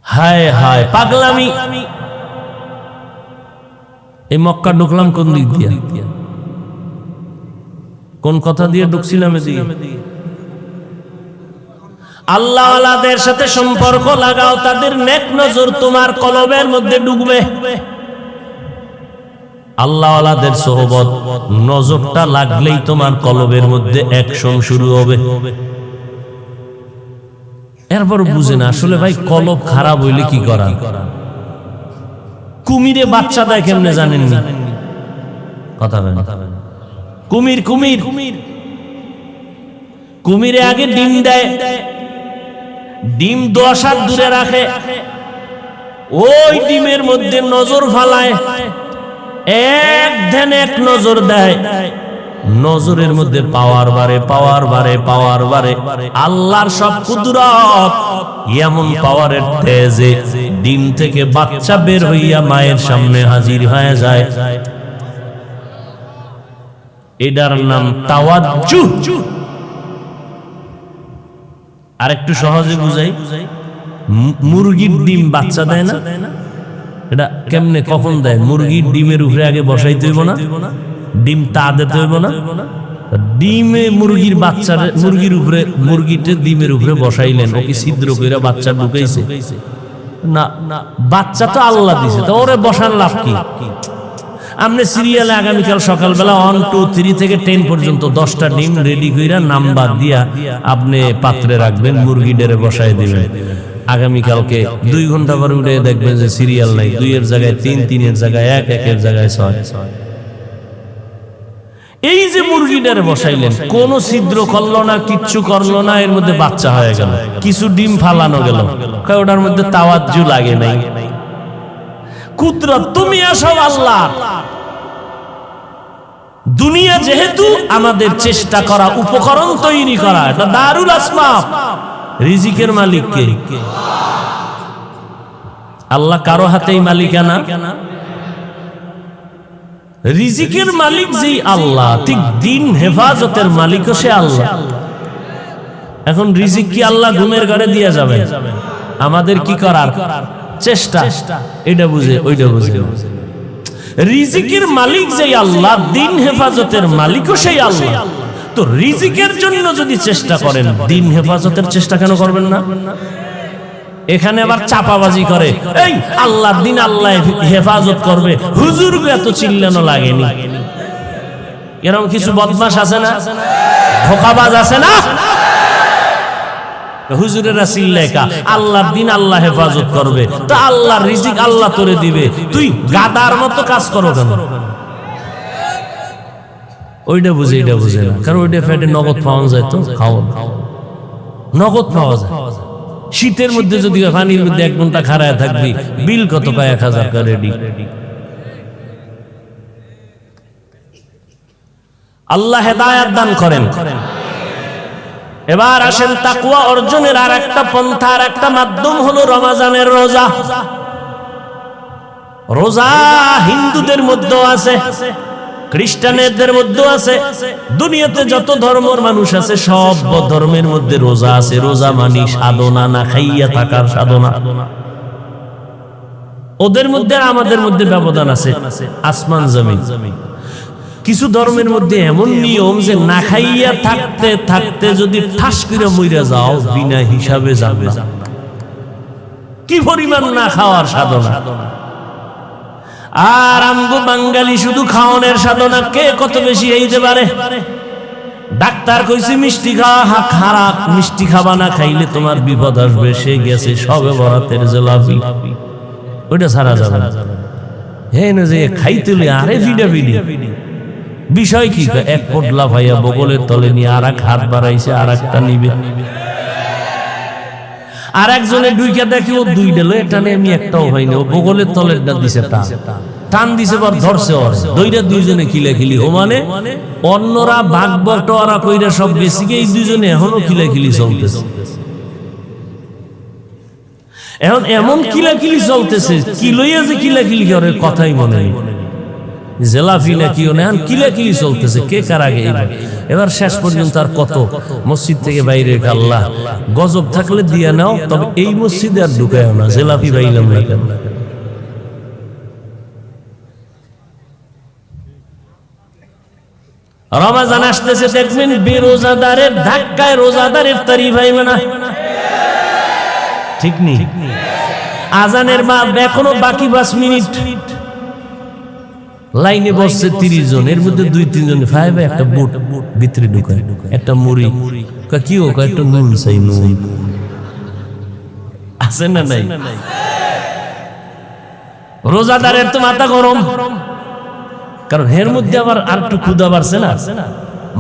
হায় হায় পাগলামি। এই মক্কা ঢুকলাম কোন দিক দিয়া? কোন কথা দিয়ে ঢুকছিলাম? আল্লাহ ওয়ালাদের সাথে সম্পর্ক লাগাও, তাদের নেক নজর তোমার কলবের মধ্যে ঢুকবে। আল্লাহ ওয়ালাদের সোহবত, নজরটা লাগলেই তোমার কলবের মধ্যে অ্যাকশন শুরু হবে। এরপর বুঝে না আসলে ভাই কলব খারাপ হইলে কি করা। কুমিরে বাচ্চা দেয় কেমনে জানেন না? কথা বলেন। কুমির কুমির কুমিরে আগে ডিম দেয়, ডিম 10 হাত দূরে রাখে, ওই ডিমের মধ্যে নজর ফালায়, এক ধ্যানে এক নজর দেয়, নজরের মধ্যে পাওয়ার বাড়ে, পাওয়ার বাড়ে, পাওয়ার বাড়ে। আল্লাহর সব কুদরত এমন পাওয়ারের তেজে ডিম থেকে বাচ্চা বের হইয়া মায়ের সামনে হাজির হয়ে যায়। এটার নাম তাওয়াজ্জুহ। আর একটু সহজে বুঝাই, মুরগির ডিম বাচ্চা দেয় না? এটা কেমনে কখন দেয়? মুরগির ডিমের উপরে আগে বসাইতে হইব না? ডিম তা দিতে হইব না? ডিমে মুরগির বাচ্চার, মুরগির উপরে, মুরগিতে ডিমের উপরে বসাইলেন, ওকে ছিদ্র কইরা বাচ্চা ঢুকাইছে না? বাচ্চা তো আল্লাহ দিছে, তো ওরে বসার লাভ কি? আপনি সিরিয়ালে আগামীকাল সকালবেলা 1, 2, 3 থেকে 10 পর্যন্ত 10টা ডিম রেডি কইরা নাম্বার দিয়া আপনি পাত্রে রাখবেন, মুরগিটারে বসাই দিবেন। আগামীকালকে 2 ঘন্টা পরে উঠে দেখবেন যে সিরিয়াল নাই, 2 এর জায়গায় 3, 3 এর জায়গায় 1, 1 এর জায়গায় 6। এই যে মুরগিটারে বসাইলেন, কোন ছিদ্র করলো না, কিচ্ছু করলো না, এর মধ্যে বাচ্চা হয়ে গেল, কিছু ডিম ফালানো গেল, ওটার মধ্যে তাওয়াজ্জু লাগে নাই। কুদরত তুমি সব আল্লাহ। দুনিয়া যেহেতু আমাদের চেষ্টা করা, উপকরণ তৈরি করা, এটা দারুল আসমাব। রিজিকের মালিক কে? আল্লাহ কারো হাতেই মালিকানা। রিজিকের মালিক যেই আল্লাহ, ঠিক দিন হেফাজতের মালিকও সে আল্লাহ। এখন রিজিক কি আল্লাহ ঘুমের ঘরে দিয়ে যাবেন? আমাদের কি করার চেষ্টা, এটা বুঝে ওইটা বুঝে। রিজিকের মালিক যেই আল্লাহ, দিন হেফাজতের মালিকও সেই আল্লাহ। তো রিজিকের জন্য যদি চেষ্টা করেন, দিন হেফাজতের চেষ্টা কেন করবেন না? এখানে আবার চাপাবাজি করে, এই আল্লাহর দিন আল্লাহ হেফাজত করবে, হুজুর এত চিল্লানো লাগেনি। এরকম কিছু বদমাশ আছে না, ধোঁকাবাজ আছে না? হুজুরেরা চিল্লাইকা আল্লাহর দিন আল্লাহ হেফাজত করবে, তো আল্লাহর রিজিক আল্লাহ তোরে দিবে, তুই গাদার মতো কাজ করো কেন? ওইটা বুঝে এটা বুঝে না, কারণ ওইটা ফেটে নগদ পাওয়া যায়, তো খাও নগদ পাওয়া যায়। শীতের মধ্যে যদি পানির মধ্যে 1 ঘন্টা খাড়ায় থাকবি, বিল কত? 1000 টাকা রেডি। আল্লাহ হেদায়েত দান করেন। এবার আসেন তাকওয়া অর্জনের আর একটা পন্থা, আর একটা মাধ্যম হলো রমজানের রোজা। রোজা হিন্দুদের মধ্যেও আছে, খ্রিস্টানদের মধ্যেও আছে, দুনিয়াতে যত ধর্মের মানুষ আছে সব ধর্মের মধ্যে রোজা আছে। রোজা মানি সাধনা, না খাইয়া থাকার সাধনা। ওদের মধ্যে আর আমাদের মধ্যে ব্যবধান আছে আসমান জমিন। কিছু ধর্মের মধ্যে এমন নিয়ম যে না খাইয়া থাকতে থাকতে যদি ঠাস করে মইরা যাও বিনা হিসাবে যাবে। কি পরিমাণ না খাওয়ার সাধনা! আর আমগো বাঙালি শুধু খাওয়ানোর সাধনা কে কত বেশি হইতে পারে। ডাক্তার কইছে মিষ্টি খাওয়া খারাপ, মিষ্টি খাবা না, খাইলে তোমার বিপদ আসবে। সে গেছে সবে বরাতের জিলাপি, ওইটা ছাড়া যাবে না। হ্যাঁ না যে খাইতে আরে ভিডা ভিডি বিষয় কি? এক পোটলা ভাইয়া বগলের তলে নিয়ে আর এক হাত বাড়াইছে, আর একটা নিবে। আর একজনে দুইটা দেখি ও 2 ডেলো, এটা নিয়ে আমি একটাও হয়নি। ও বগলের তলের দিছে টান দিছে, বার ধরছে ওর দইটা, দুইজনে কিলাকিলি। ও মানে অন্যরা ভাগ বটরা কইরা সব বেশি, এই দুইজনে এখনো কিলাকিলি চলতেছে। এখন এমন কিলাকিলি চলতেছে, কি লইয়া যে কিলাকিলি করে কথাই মনে নেই। জেলাফি নাকিও নেন, কিলাকিলি চলতেছে কে কার আগে। এবার শেষ পর্যন্ত আর কত মসজিদ থেকে বাইরে, আল্লাহ গজব থাকলে দিয়া নাও, তবে এই মসজিদে আর ঢুকায় না, জেলাফি বাইলাম না কেন। রমজান আসতেছে, দেখবেন বেরোজাদারের ধাক্কায় রোজাদার ইফতারি পাইবে না। ঠিক নেই? আজানের এখনো বাকি 5 মিনিট, লাইনে বসছে 30 জন, এর মধ্যে 2-3 জন ফাইবে একটা বুট ভিতরে ঢুকায়, একটা মুড়ি কি হোক, একটা নুন চাই, নুন আছে না নাই? রোজাদারের তো মাথা গরম, কারণ এর মধ্যে আবার আর একটু ক্ষুধা বাড়ছে না,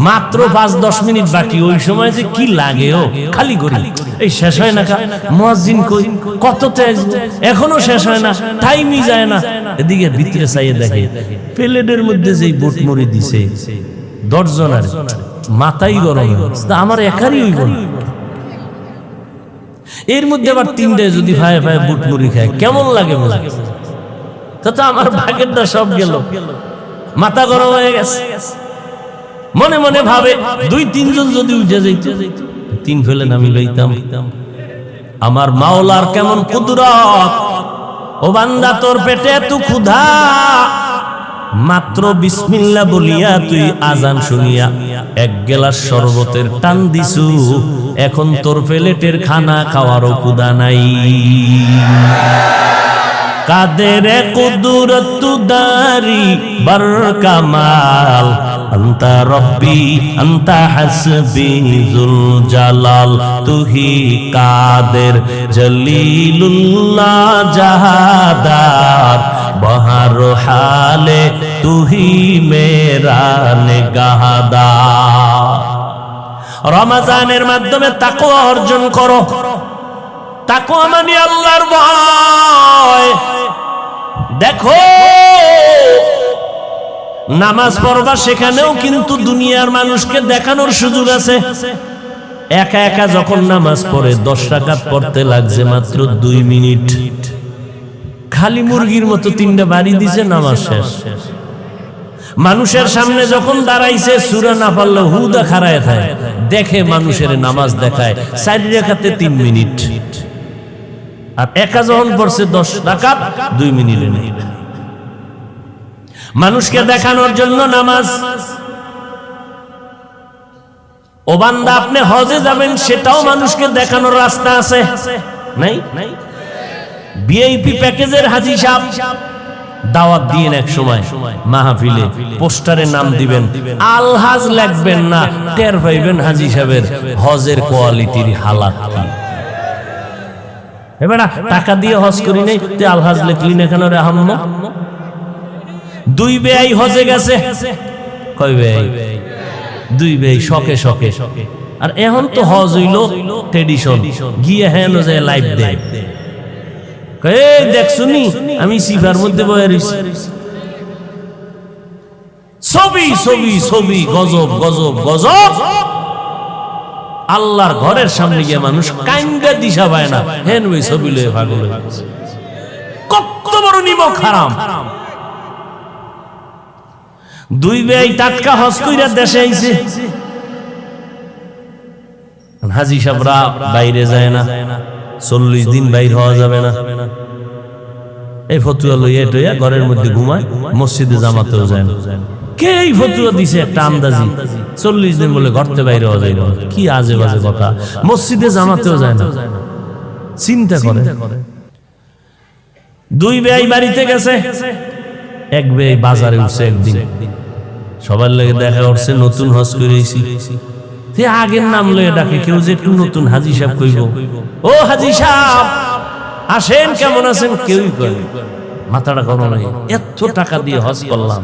মাত্র 5-10 মিনিট বাকি। ওই সময় যে কি লাগে, ও খালি করি এই শেষ হয় না, মুয়াজ্জিন কই কততে এখনো শেষ হয় না, টাইমই যায় না। এদিকে ভিতরে চাইয়ে দেখে প্লেটের মধ্যে যেই বুট মুড়ি দিছে 10 জনের, মাথাই গরম। আমার একারই হইব না, এর মধ্যে আবার 3টে যদি ভাই ভাই বুট মুড়ি খায় কেমন লাগে? তো আমার ভাগেরটা সব গেল, মাথা গরম হয়ে গেছে। মনে মনে ভাবে 2-3 জন যদি উঠে যাইত, 3 ফেলে আমি লইতাম। আমার মাওলার কেমন কুদরত! ও বান্দা, তোর পেটে এত ক্ষুধা, মাত্র বিসমিল্লাহ বলিয়া তুই আজান শুনিয়া 1 গ্লাস শরবতের টান দিছু, এখন তোর প্লেটের খানা খাওয়ারও ক্ষুধা নাই। কাদের কুদরত দারি বার কামাল, আন্তা রব্বি আন্তা হাসবি যুল জালাল, তুহি কাদের জলিলুল্লাহ জাহাদার, বহর হালে তুহি মেরা নিগাহদার। রমজানের মাধ্যমে তাকওয়া অর্জন করো। তাকওয়া মানে আল্লাহর ভয়। দেখো, নামাজ পড়বা, সেখানেও কিন্তু দুনিয়ার মানুষকে দেখানোর সুযোগ আছে। একা একা যখন নামাজ পড়ে 10 রাকাত পড়তে লাগছে মাত্র 2 মিনিট, খালি মুরগির মতো 3টা বাড়ি দিছে, নামাজ শেষ। মানুষের সামনে যখন দাঁড়াইছে, সূরা না পারলে হুদা খাড়ায় থাকে, দেখে মানুষের নামাজ দেখায় 4 রাকাতে 3 মিনিট। আর একা যখন পড়ছে 10 রাকাত 2 মিনিটে নেই। মানুষকে দেখানোর জন্য নামাজ। ও বান্দা, আপনি হজে যাবেন, সেটাও মানুষকে দেখানোর রাস্তা আছে, নাই? ভিআইপি প্যাকেজের হাজী সাহেব দাওয়াত দিয়েন এক সময় মাহফিলে, পোস্টারে নাম দিবেন, আলহাজ লিখবেন না, টের পাইবেন হাজী সাহেবের হজের কোয়ালিটির হালাত কি। এবার টাকা দিয়ে হজ করি নাই, তুই আলহাজ লিখলি না কেন রে আহাম্মক? দুই বেয়াই হজে গেছে, কয় বেয়াই? দুই বেয়াই, শখে শখে। আর এখন তো হজ হইল ট্রেডিশন, গিয়ে হ্যাঁ যায় লাইভ দেয়, দেখ শুনি আমি সিফার মধ্যে বয়ে রইছি, ছবি ছবি ছবি, গজব গজব গজব। আল্লাহর ঘরের সামনে গিয়ে মানুষ কাইন্দা দিশা পায় না, হেন ওই ছবি লয়ে পাগল হয়ে গেছে। কত বড় নিমক হারাম। দুই বেয়াই টাটকা হজ কইরা দেশে আইছে, হাজী সাহেবরা বাইরে যায় না, 40 দিন বাইর হওয়া যাবে না, এই ফতুয়া লইয়া টইয়া ঘরের মধ্যে ঘুমায়, মসজিদে জামাতেও যায় না। কে এই ফতুয়া দিছে? একটা আন্দাজি, 40 দিন বলে ঘরতে বাইরে হওয়া যায় না। কি আজে বাজে কথা, মসজিদে জামাতেও যায় না। চিন্তা করে, দুই বেয়াই বাড়িতে গেছে, এক বেয়াই বাজারে উঠছে একদিন, সবার লাগে দেখা করছে, নতুন হজ করেছি, আগের নাম লয়ে ডাকে কেউ, যে একটু নতুন হাজী সাহেব কইব, ও হাজী সাহেব আসেন, কেমন আছেন? কেউই কয় মাথাটা গরম নাই, এত টাকা দিয়ে হজ করলাম,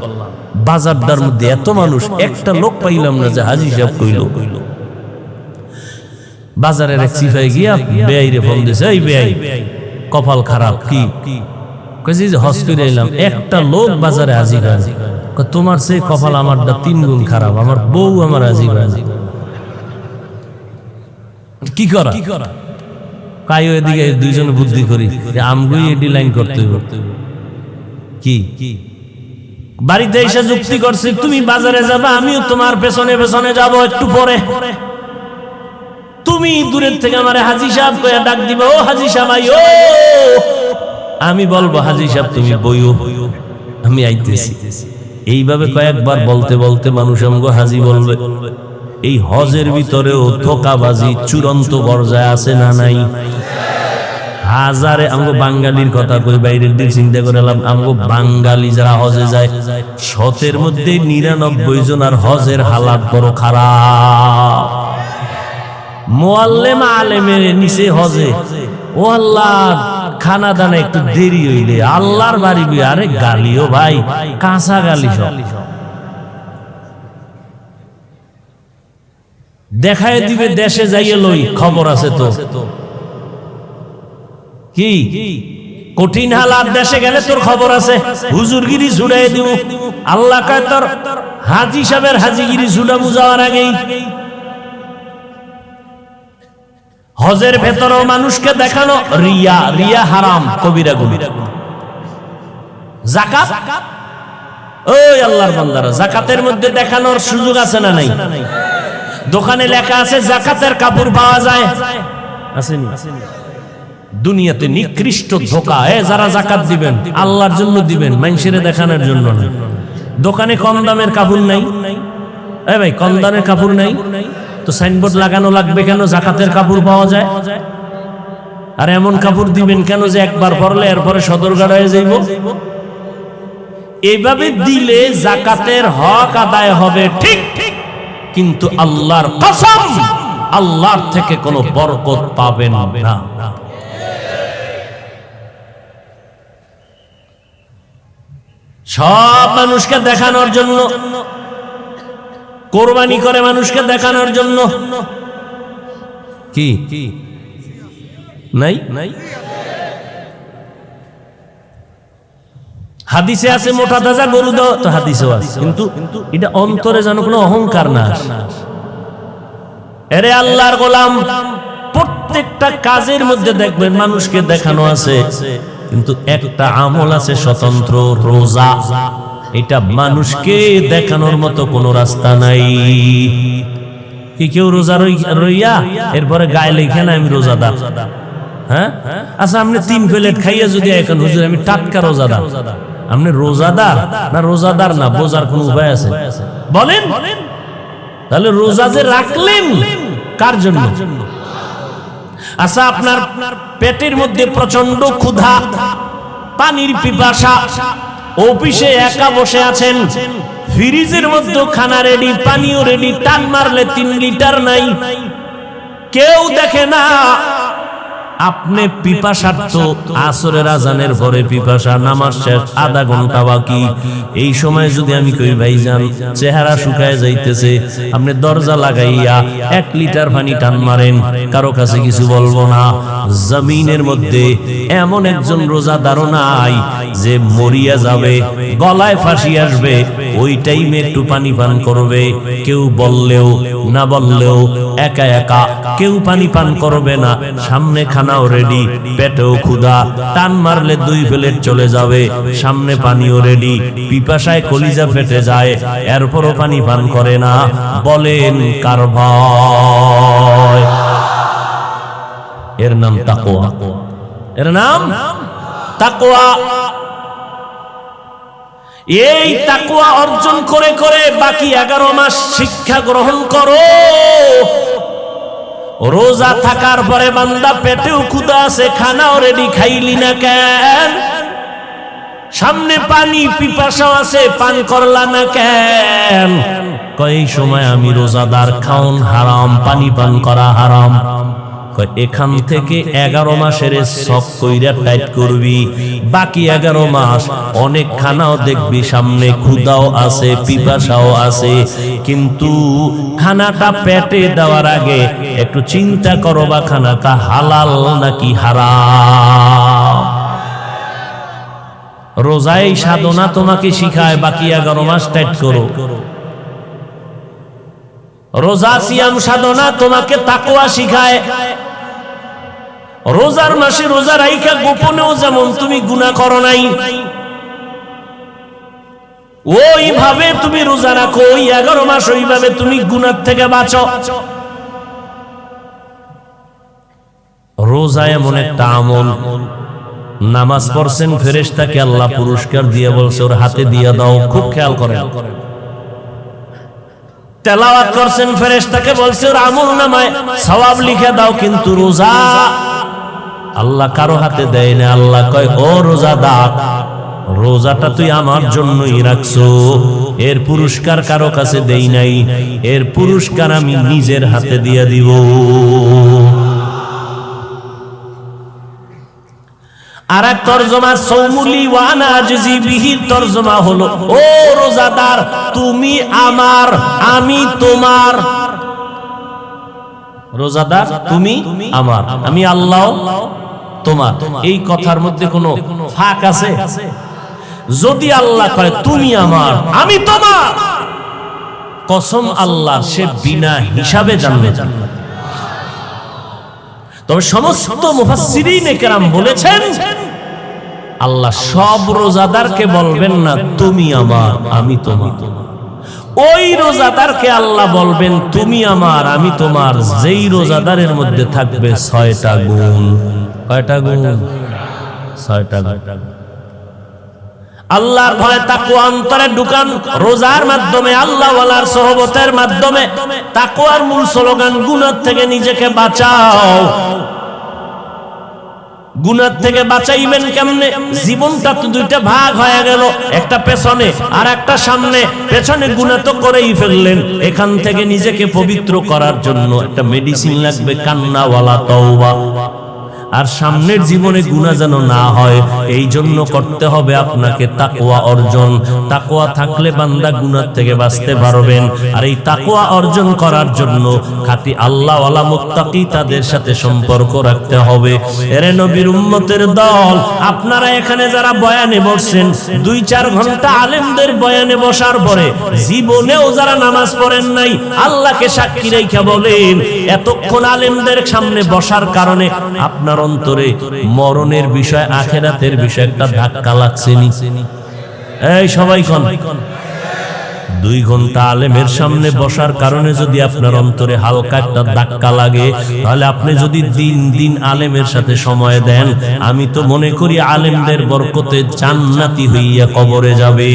বাজারটার মধ্যে এত মানুষ, একটা লোক পাইলাম না যে হাজী সাহেব কইল। বাজারের এক সিফাই গিয়া বেয়াইরে ফোন দিছে, এই বেয়াই কপাল খারাপ, কি কইছি যে হজ করে এলাম, একটা লোক বাজারে হাজির হয়, তোমার সে কপাল আমারটা 3 গুণ খারাপ, আমার বউ আমার হাজির হয়। কি করা কাই? ওইদিকে দুইজনে বুদ্ধি করি, আমগুই এডি লাইন করতে কি বাড়িতে এসে যুক্তি করছে, তুমি বাজারে যাবা, আমিও তোমার পেছনে পেছনে যাব একটু পরে, তুমি দূরের থেকে আমারে হাজী সাহেব কইয়া ডাক দিবা, ও হাজী সাহেব আইও, আমি বলবো হাজী সাহেব তুমি বইও, আমি আইতেছি। এইভাবে কয়েকবার বলতে বলতে মানুষ আমগো হাজী বলবে। এই হজের ভিতরেও ধোঁকাবাজি চূড়ান্ত পর্যায়ে আছে না নাই? হাজারে আমগো বাঙালির কথা কই, বাইরের দিক চিন্তা করলাম, আমগো বাঙালি যারা হজে যায় 100 মধ্যে 99 জন আর হজের হালাত বড় খারাপ। মুআল্লিম আলেমের নিচে হজে, ও আল্লাহ খানা দানা একটু দেরি হইলে আল্লাহর বাড়ি বি, আরে গালিও ভাই কাঁচা গালি, সব দেখায় দিবে, দেশে যাইয়ে লই খবর আছে তো। কি কঠিন হালাত, দেশে গেলে তোর খবর আছে, হুজুরগিরি ছুড়াই দিব। আল্লাহ কয় তোর হাজী সাহেবের হাজিগিরি ছুড়াবো যাওয়ার আগেই। হজের ভেতরেও মানুষকে দেখানো রিয়া, রিয়া হারাম, কবিরা গুনাহ। যাকাত, ওই আল্লাহর বান্দারা, যাকাতের মধ্যে দেখানোর সুযোগ আছে না নাই? দোকানে লেখা আছে যাকাতের কাপড় পাওয়া যায়, আসেনি? দুনিয়াতে নিকৃষ্ট ধোঁকা, যারা যাকাত দিবেন আল্লাহর জন্য দিবেন, মানুষের দেখানোর জন্য না। দোকানে কম দামের কাপড় নাই, এ ভাই কম দামের কাপড় নাই তো সাইনবোর্ড লাগানো লাগবে কেন? যাকাতের কাপড় পাওয়া যায়। আর এমন কাপড় দিবেন কেন যে একবার পরলে এরপরে সদরঘাট হয়ে যাইব? এইভাবে দিলে যাকাতের হক আদায় হবে ঠিক, কিন্তু আল্লাহর কসম আল্লাহর থেকে কোনো বরকত পাবেন না। সব মানুষকে দেখানোর জন্য, কোরবানি করে মানুষকে দেখানোর জন্য। কি নাই? হাদিসে আছে মোটা তাজা গরু দাও, তো হাদিসেও আছে, কিন্তু এটা অন্তরে যেন কোনো অহংকার না। এরে আল্লাহর গোলাম, প্রত্যেকটা কাজের মধ্যে দেখবেন মানুষকে দেখানো আছে, কিন্তু একটা আমল আছে স্বতন্ত্র, রোজা। এটা মানুষকে দেখানোর মতো কোনো রাস্তা নাই। কি কেউ রোজা রইয়া এরপরে গায়ে লেখে না আমি রোজাদার? হ্যাঁ, আচ্ছা আপনি 3 প্লেট খাইয়া যদি এখন হুজুর আমি টাটকা রোজাদার, আপনি রোজাদার না রোজাদার না বোঝার কোন উপায় আছে? বলেন। তাহলে রোজা যে রাখলেন কার জন্য? আচ্ছা আপনার পেটের মধ্যে প্রচন্ড ক্ষুধা, পানির পিপাসা, অফিসে একা বসে আছেন, ফ্রিজের মধ্যে খানা রেডি, পানিও রেডি, টান মারলে 3 লিটার নাই, কেউ দেখে না। আপনি পিপাসার্থ, আসরের আজানের পরে পিপাসা, নামাজ শেষ, আধা ঘন্টা বাকি। এই সময় যদি আমি কই ভাইজান চেহারা শুকায় যাইতেছে, আপনি দরজা লাগাইয়া 1 লিটার পানি টান মারেন, কারো কাছে কিছু বলবো না। জমিনের মধ্যে এমন একজন রোজাদারও নাই যে মরিয়া যাবে, গলায় ফাঁসি আসবে, ওই টাইমে একটু পানি পান করবে। কেউ বললেও না বললেও একা একা কেউ পানি পান করবে না। সামনে খানাও রেডি, পেটেও ক্ষুধা, টান মারলে 2 প্লেট চলে যাবে, সামনে পানিও রেডি, পিপাসায় কলিজা ফেটে যায়, এরপরও পানি পান করে না। বলেন কার ভয়? এর নাম তাকওয়া, এর নাম তাকওয়া। এই তাকওয়া অর্জন করে করে বাকি 11 মাস শিক্ষা গ্রহণ করো। রোজা থাকার পরে বান্দা পেটেও ক্ষুধা আছে, খানাও রেডি, খাইলি না কেন? সামনে পানি, পিপাসাও আছে, পান করলা না কেন? কয় সময় আমি রোজাদার, খাওন হারাম, পানি পান করা হারাম। এখান থেকে 11 মাসের সব কইরা টাইট করবি, বাকি 11 মাস অনেক খানাও দেখবি, সামনে ক্ষুধাও আছে, পিপাসাও আছে, কিন্তু খানাটা পেটে দেওয়ার আগে একটু চিন্তা করো বা খানাটা হালাল নাকি হারাম। রোজাই সাধনা তোমাকে শিখায়, বাকি 11 মাস টাইট করো। রোজা সিয়াম সাধনা তোমাকে তাকওয়া শিখায়। রোজার মাসে রোজা রাইখা গোপনেও যেমন তুমি গুনাহ করো নাই, ওইভাবে তুমি রোজা রাখো, ওই 11 মাস ওইভাবে তুমি গুনাহ থেকে বাঁচো। রোজা এমন একটা আমল, নামাজ পড়ছেন, ফেরেশতাকে আল্লাহ পুরস্কার দিয়ে বলছে ওর হাতে দিয়ে দাও। খুব খেয়াল করেন। তেলাওয়াত করছেন, ফেরেশতাকে বলছে ওর আমলনামায় সওয়াব লিখে দাও, কিন্তু রোজা আল্লাহ কারো হাতে দেয় না। আল্লাহ কয় ও রোজাদার, রোজাটা তুই আমার জন্যই রাখছো, এর পুরস্কার কারো কাছে দেই নাই, এর পুরস্কার আমি নিজের হাতে দিয়ে দিব। আর এক তরজমা সৌমুলি ওয়ানা আজজি বিহি, তরজমা হলো ও রোজাদার তুমি আমার, আমি তোমার। রোজাদার তুমি আমার, আমি আল্লাহ তোমার। এই কথার মধ্যে কোনো ফাঁক আছে? যদি আল্লাহ কয় তুমি আমার, আমি তোমার, কসম আল্লাহ, সে বিনা হিসাবে জান্নাত। তবে সমস্ত মুফাসসিরিনে কেরাম বলেছেন আল্লাহ সব রোজাদারকে বলবেন না তুমি আমার, আমি তোমার। ওই রোজাদারকে আল্লাহ বলবেন তুমি আমার, আমি তোমার, যেই রোজাদারের মধ্যে থাকবে 6টা গুণ। কয়টা গুণ? 6টা গুণ। আল্লাহর ভয় তাকওয়া অন্তরে ঢুকান রোজার মাধ্যমে, আল্লাহ ওয়ালার সোহবতের মাধ্যমে। তাকওয়ার মূল স্লোগান গুনাহ থেকে নিজেকে বাঁচাও। গুনাহ থেকে বাঁচাইবেন কেমনে? জীবনটা তো 2টা ভাগ হয়ে গেল, একটা পেছনে আর একটা সামনে। পেছনে গুনাহ তো করেই ফেললেন, এখান থেকে নিজেকে পবিত্র করার জন্য একটা মেডিসিন লাগবে, কান্না ওয়ালা তওবা। আর সামনের জীবনে গুনাহ যেন না হয়, এই জন্য করতে হবে আপনাকে তাকওয়া অর্জন। তাকওয়া থাকলে বান্দা গুনাহ থেকে বাঁচতে পারবেন। আর এই তাকওয়া অর্জন করার জন্য খাঁটি আল্লাহওয়ালা মুত্তাকি তাদের সাথে সম্পর্ক রাখতে হবে। এরে নবীর উম্মতের দল, আপনারা এখানে যারা বয়ানে বসছেন, 2-4 ঘন্টা আলেমদের বয়ানে বসার পরে জীবনেও যারা নামাজ পড়েন নাই, আল্লাহকে সাক্ষী রেখে বলেন এতক্ষণ আলেমদের সামনে বসার কারণে আপনার অন্তরে মরণের বিষয়, আখিরাতের বিষয় একটা ধাক্কা লাগছেনি? এই সবাই কোন 2 ঘন্টা আলেমের সামনে বসার কারণে যদি আপনার অন্তরে হালকা একটা ধাক্কা লাগে, তাহলে আপনি যদি দিন দিন আলেমের সাথে সময় দেন, আমি তো মনে করি আলেমদের বরকতে জান্নাতি হইয়া কবরে যাবে।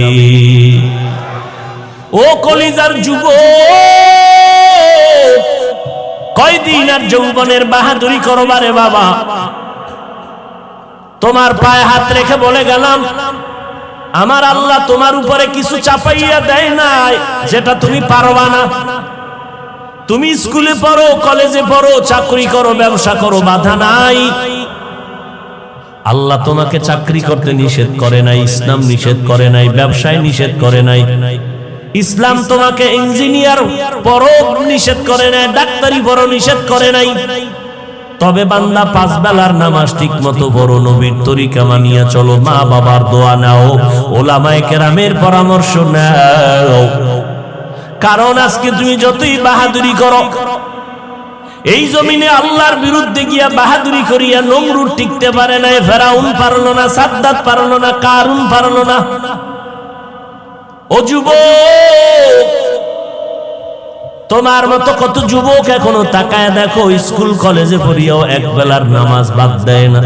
ও কলিজার যুবক, কয়দিন আর যৌবনের বাহাদুরি করবারে বাবা? তোমার পায়ে হাত রেখে বলে গেলাম আমার আল্লাহ তোমার উপরে কিছু চাপাইয়া দেয় নাই যেটা তুমি পারবা না। তুমি স্কুলে পড়ো, কলেজে পড়ো, চাকরি করো, ব্যবসা করো, বাধা নাই। আল্লাহ তোমাকে চাকরি করতে নিষেধ করে নাই, ইসলাম নিষেধ করে নাই, ব্যবসায় নিষেধ করে নাই। ইসলাম তোমাকে ইঞ্জিনিয়ার পড়ো নিষেধ করে নাই, ডাক্তারি পড়ো নিষেধ করে নাই। তবে বান্দা 5 বেলার নামাজ ঠিক মতো পড়ো, নবীর তরিকা মানিয়া চলো, মা বাবার দোয়া নাও, ওলামায়ে কেরামের পরামর্শ নাও। কারণ আজকে তুমি যতই বাহাদুরি করো, এই জমিনে আল্লাহর বিরুদ্ধে গিয়া বাহাদুরি করিয়া নমরুদ টিকতে পারে নাই, ফেরাউন পারলো না, সাদ্দাত পারলো না, কারুন পারলো না। ও যুবক, তোমার মতো কত যুবক এখনো তাকায় দেখো, স্কুল কলেজে পড়িয়াও 1 বেলার নামাজ বাদ দেয় না।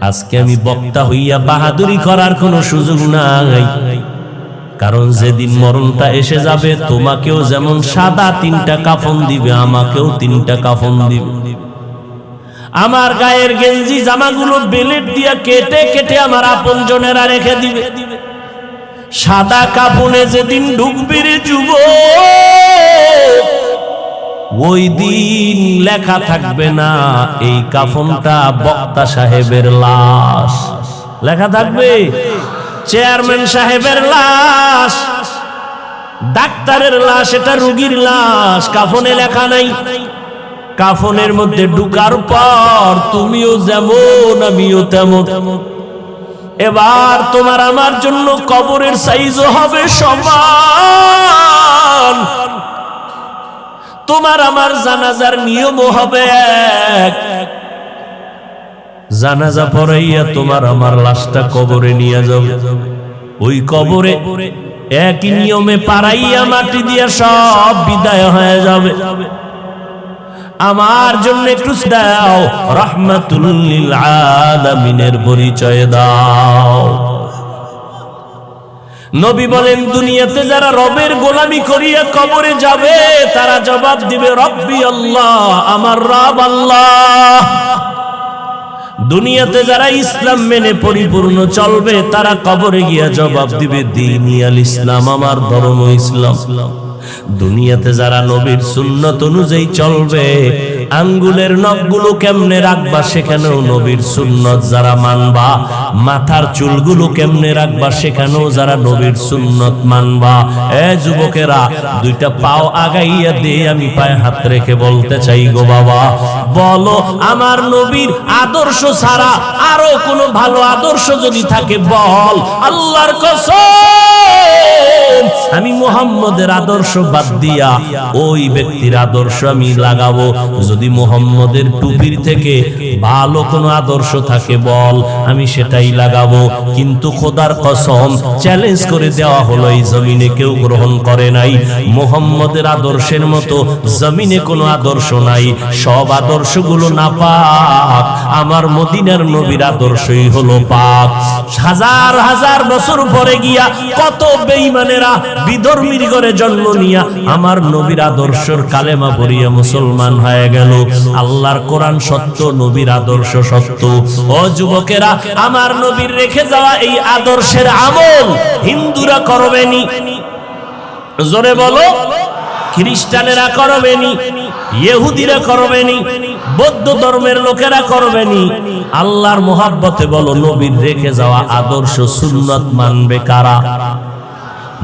আজকে আমি বক্তা হইয়া বাহাদুরি করার কোনো সুযোগ নাই, কারণ যেদিন মরণটা এসে যাবে তোমাকেও যেমন সাদা 3টা কাফন দিবে, আমাকেও 3টা কাফন দিবে। আমার গায়ের গেঞ্জি জামাগুলো বেলেট দিয়া কেটে কেটে আমার আপনজনেরা রেখে দিবে। সাদা কাফনে যেদিন ঢুকবে রে যুবক, ওই দিন লেখা থাকবে না এই কাফনটা বক্তা সাহেবের লাশ, লেখা থাকবে চেয়ারম্যান সাহেবের লাশ, ডাক্তারের লাশ, এটা রোগীর লাশ, কাফনে লেখা নাই। কাফনের মধ্যে ঢুকার পর তুমিও যেমন আমিও তেমন। এবার তোমার আমার জন্য কবরের সাইজও হবে সমান, তোমার আমার জানাজার নিয়মও হবে এক। জানাজা পড়াইয়া তোমার আমার লাশটা কবরে নিয়ে যাবে, ওই কবরে একই নিয়মে পাড়াইয়া মাটি দিয়া সব বিদায় হয়ে যাবে। আমার জন্য একটু দাও, রাহমাতুল লিল আলামিনের পরিচয় দাও। নবী বলেন, দুনিয়াতে যারা রবের গোলামি করিয়া কবরে যাবে তারা জবাব দিবে রব্বি আল্লাহ, আমার রব আল্লাহ। দুনিয়াতে যারা ইসলাম মেনে পরিপূর্ণ চলবে তারা কবরে গিয়া জবাব দিবে দীনি আল ইসলাম, আমার ধর্ম ইসলাম। দুনিয়াতে যারা নবীর সুন্নাত অনুযায়ী চলবে, আঙ্গুলের নখগুলো কেমনে রাখবা সেখানেও নবীর সুন্নাত যারা মানবা, মাথার চুলগুলো কেমনে রাখবা সেখানেও যারা নবীর সুন্নাত মানবা। এ যুবকেরা, 2টা পাও আগাইয়া দিয়ে আমি পায়ে হাত রেখে বলতে চাই গো বাবা, বলো আমার নবীর আদর্শ ছাড়া আরো কোনো ভালো আদর্শ যদি থাকে বল। আল্লাহর কসম, আমি মুহাম্মদের আদর্শ বাদ দিয়া ওই ব্যক্তির আদর্শ আমি লাগাবো। যদি মুহাম্মদের টুপির থেকে ভালো কোনো আদর্শ থাকে বল, আমি সেটাই লাগাবো। কিন্তু খোদার কসম, চ্যালেঞ্জ করে দেওয়া হলো, এই জমিনে কেউ গ্রহণ করে নাই। মুহাম্মদের আদর্শের মতো জমিনে কোনো আদর্শ নাই, সব আদর্শগুলো নাপাক। আমার মদিনার নবীর আদর্শই হলো পাক। হাজার হাজার বছর পরে গিয়া কত বেঈমানেরা বিধর্মীর ঘরে জন্ম নিয়া আমার নবীর আদর্শের কালেমা পড়িয়া মুসলমান হয়ে গেল। আল্লাহর কোরআন সত্য, নবীর আদর্শ সত্য। ও যুবকেরা, আমার নবীর রেখে যাওয়া এই আদর্শের আমল হিন্দুরা করবেনি, জোরে বলো। খ্রিস্টানেরা করবেনি, ইহুদিরা করবেনি, বৌদ্ধ ধর্মের লোকেরা করবেনি। আল্লাহর মোহাব্বতে বলো, নবীর রেখে যাওয়া আদর্শ সুন্নাত মানবে কারা?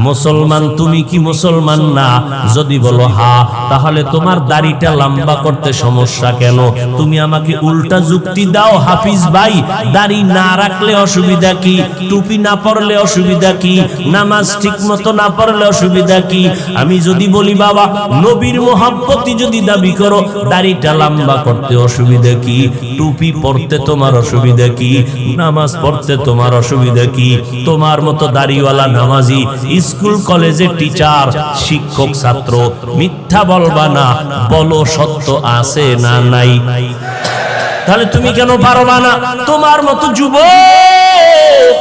মুসলমান তুমি কি মুসলমান না? যদি বলো হ্যাঁ, তাহলে তোমার দাড়িটা লম্বা করতে সমস্যা কেন? তুমি আমাকে উল্টা যুক্তি দাও, হাফিজ ভাই, দাড়ি না রাখলে অসুবিধা কি? টুপি না পরলে অসুবিধা কি? নামাজ ঠিক মতো না পড়লে অসুবিধা কি? আমি যদি বলি বাবা, নবীর মোহাব্বতি যদি দাবি করো, দাড়িটা লম্বা করতে অসুবিধা কি? টুপি পরতে তোমার অসুবিধা কি? নামাজ পড়তে তোমার অসুবিধা কি? তোমার মতো দাড়িওয়ালা নামাজি স্কুল কলেজের টিচার, শিক্ষক, ছাত্র, মিথ্যা বলবা না, বলো সত্য আছে না নাই। তাহলে তুমি কেন পারবা না? তোমার মতো যুবক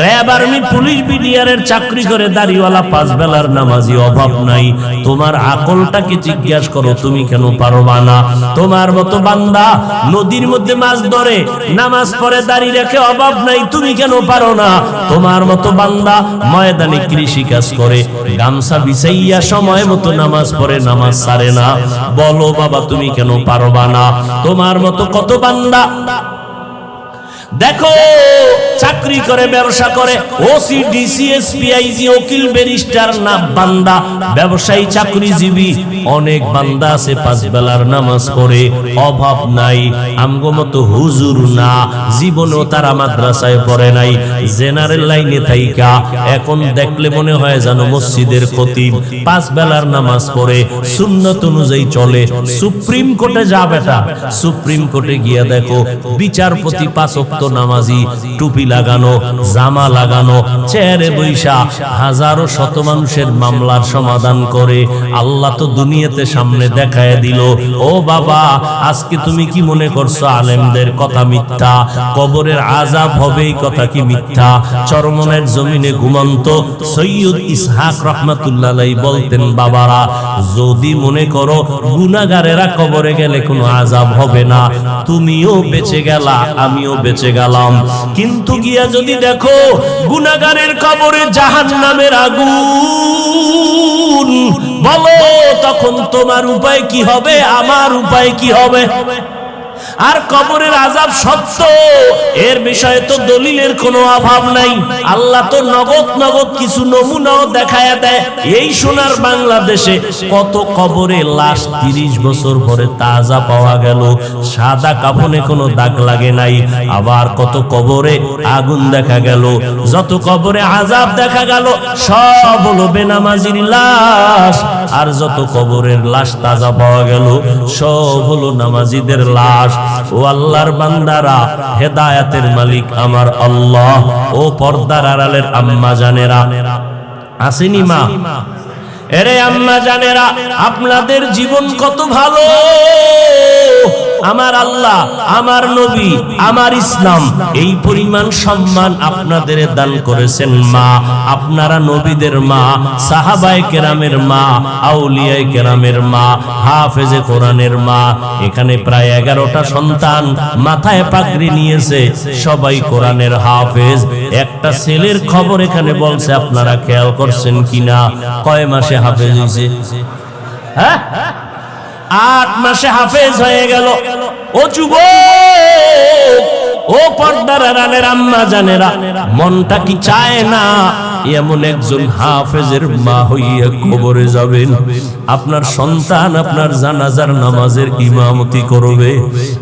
র‍্যাব, আর্মি, পুলিশ, বিডিআরের চাকরি করে দাড়িওয়ালা 5 বেলার নামাজি অভাব নাই। তোমার আকলটাকে জিজ্ঞাসা করো, তুমি কেন পারবা না? তোমার মতো বান্দা নদীর মধ্যে মাছ ধরে, নামাজ পড়ে, দাড়ি রেখে অভাব নাই, তুমি কেন পারো না? তোমার মতো বান্দা ময়দানে কৃষি কাজ করে, গামছা বিছাইয়া সময় মতো নামাজ পড়ে, নামাজ ছাড়ে না, বলো বাবা তুমি কেন পারবা না? তোমার মতো কত বান্দা দেখো চাকরি করে, ব্যবসা করে, ওসি, ডিসি, এসপি, আইজি, উকিল, ব্যারিস্টার না বান্দা, ব্যবসায়ী, চাকরিজীবী, অনেক বান্দা আছে 5 বেলার নামাজ পড়ে, অভাব নাই। আমগো মতো হুজুর না, জীবনেও তারা মাদ্রাসায় পড়ে নাই, জেনারেল লাইনে থাইকা এখন দেখলে মনে হয় যেন মসজিদের খতিব, 5 বেলার নামাজ পড়ে, সুন্নত অনুযায়ী চলে। সুপ্রিম কোর্টে যা বেটা, সুপ্রিম কোর্টে গিয়া দেখো বিচারপতি 5 ওয়াক্ত নামাজি, টুপি লাগানো, জামা লাগানো, চেয়ারে বৈশা হাজারো শত মানুষের মামলার সমাধান করে। আল্লাহ তো দুনিয়াতে সামনে দেখায় দিল। ও বাবা, আজকে তুমি কি মনে করছো আলেমদের কথা মিথ্যা? কবরের আযাব হবে এই কথা কি মিথ্যা? চরমনের জমিনে ঘুমন্ত সৈয়দ ইসহাক রাহমাতুল্লাহ আলাইহি বলতেন, বাবারা যদি মনে করো গুনাহগারেরা কবরে গেলে কোনো আযাব হবে না, তুমিও বেঁচে গেলা, আমিও বেঁচে গেলাম। কিন্তু গিয়া যদি দেখো গুনাহগারের কবরে জাহান্নামের আগুন, বলো তখন তোমার উপায় কি হবে, আমার উপায় কি হবে? আর কবরের আযাব সত্য, এর বিষয়ে তো দলিলের কোনো অভাব নাই। আল্লাহ তো নগদ নগদ কিছু নমুনাও দেখায় দেয়। এই সোনার বাংলাদেশে কত কবরে লাশ 30 বছর পরে তাজা পাওয়া গেল, সাদা কাফনে কোনো দাগ লাগে নাই। আবার কত কবরে আগুন দেখা গেল, যত কবরে আযাব দেখা গেল সব হলো বেনামাজির লাশ। আর যত কবরের লাশ তাজা পাওয়া গেল সব হলো নামাজিদের লাশ। ও আল্লাহর বান্দারা, হেদায়েতের মালিক আমার আল্লাহ। ও পর্দার আড়ালের আম্মা জানেরা, আসেনি মা? এরে আম্মা জানেরা, আপনাদের জীবন কত ভালো। আমার আল্লাহ, আমার নবী, আমার ইসলাম এই পরিমাণ সম্মান আপনাদের দান করেছেন। মা, আপনারা নবীদের মা, সাহাবায়ে কেরামের মা, আউলিয়ায়ে কেরামের মা, হাফেজে কোরআনের মা। এখানে প্রায় 11টা সন্তান মাথায় পাগড়ি নিয়েছে, সবাই কোরআনের হাফেজ। একটা ছেলের খবর এখানে বলছে, আপনারা খেয়াল করছেন কিনা? কয় মাসে হাফেজ হয়েছে? হ্যাঁ, 8 মাসে হাফেজ হয়ে গেল। ও যুবক, ও পর্দার আড়ালের আম্মা জানেরা, মনটা কি চায় না এমন একজন হাফেজের মা হইয়া কবরে যাবেন? আপনার সন্তান আপনার জানাজার নামাজের ইমামতি করবে,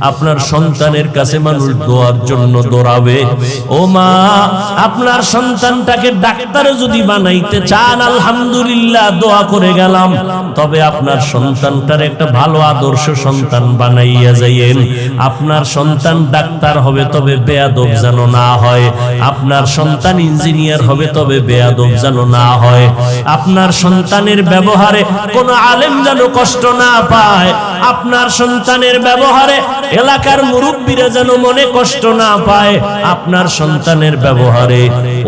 আপনার সন্তানের কাছে মানুষ দোয়ার জন্য দৌড়াবে। ও মা, আপনার সন্তানটাকে ডাক্তার যদি বানাইতে চান, আলহামদুলিল্লাহ, দোয়া করে গেলাম। তবে আপনার সন্তানটার একটা ভালো আদর্শ সন্তান বানাইয়া যাইয়েন। আপনার সন্তান ডাক্তার হবে, তবে বেয়াদব যেন না হয়। আপনার সন্তান ইঞ্জিনিয়ার হবে, তবে বেয়াদব যেন না হয়। আপনার সন্তানের ব্যবহারে কোনো আলেম যেন কষ্ট না পায়। আপনার সন্তানের ব্যবহারে এলাকার মুরব্বীরা যেন মনে কষ্ট না পায়। আপনার সন্তানের ব্যবহারে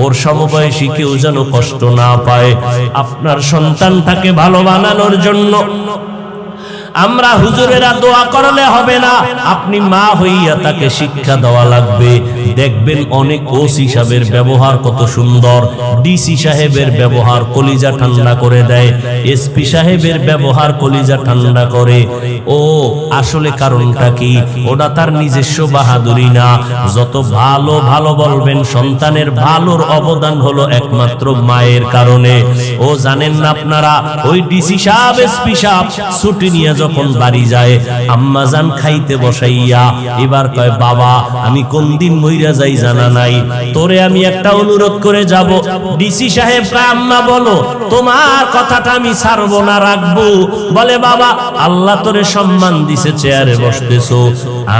ওর সমবয়সী কেউ যেন কষ্ট না পায়। আপনার সন্তানটাকে ভালো বানানোর জন্য আমরা হুজুরেরা দোয়া করলে হবে না, আপনি মা হইয়া তাকে শিক্ষা দেওয়া লাগবে। দেখবেন অনেক ওসি সাহেবের ব্যবহার কত সুন্দর, ডিসি সাহেবের ব্যবহার কলিজা ঠান্ডা করে দেয়, এসপি সাহেবের ব্যবহার কলিজা ঠান্ডা করে। ও আসলে কারণটা কি? ওটা তার নিজস্ব বাহাদুরি না। যত ভালো ভালো বলবেন, সন্তানের ভালোর অবদান হলো একমাত্র মায়ের কারণে। ও জানেন না আপনারা, ওই ডিসি সাহেব, এসপি সাহেব ছুটি নিয়ে যখন বাড়ি যায়, আম্মা জান খাইতে বসাইয়া এবার কয়, বাবা আমি কোন দিন মইরা যাই জানা নাই, তোরে আমি একটা অনুরোধ করে যাব। ডিসি সাহেব কয়, আম্মা বলো, তোমার কথাটা আমি ছাড়বো না, রাখবো। বলে, বাবা আল্লাহ তোরে সম্মান দিছে, চেয়ারে বসতেছো,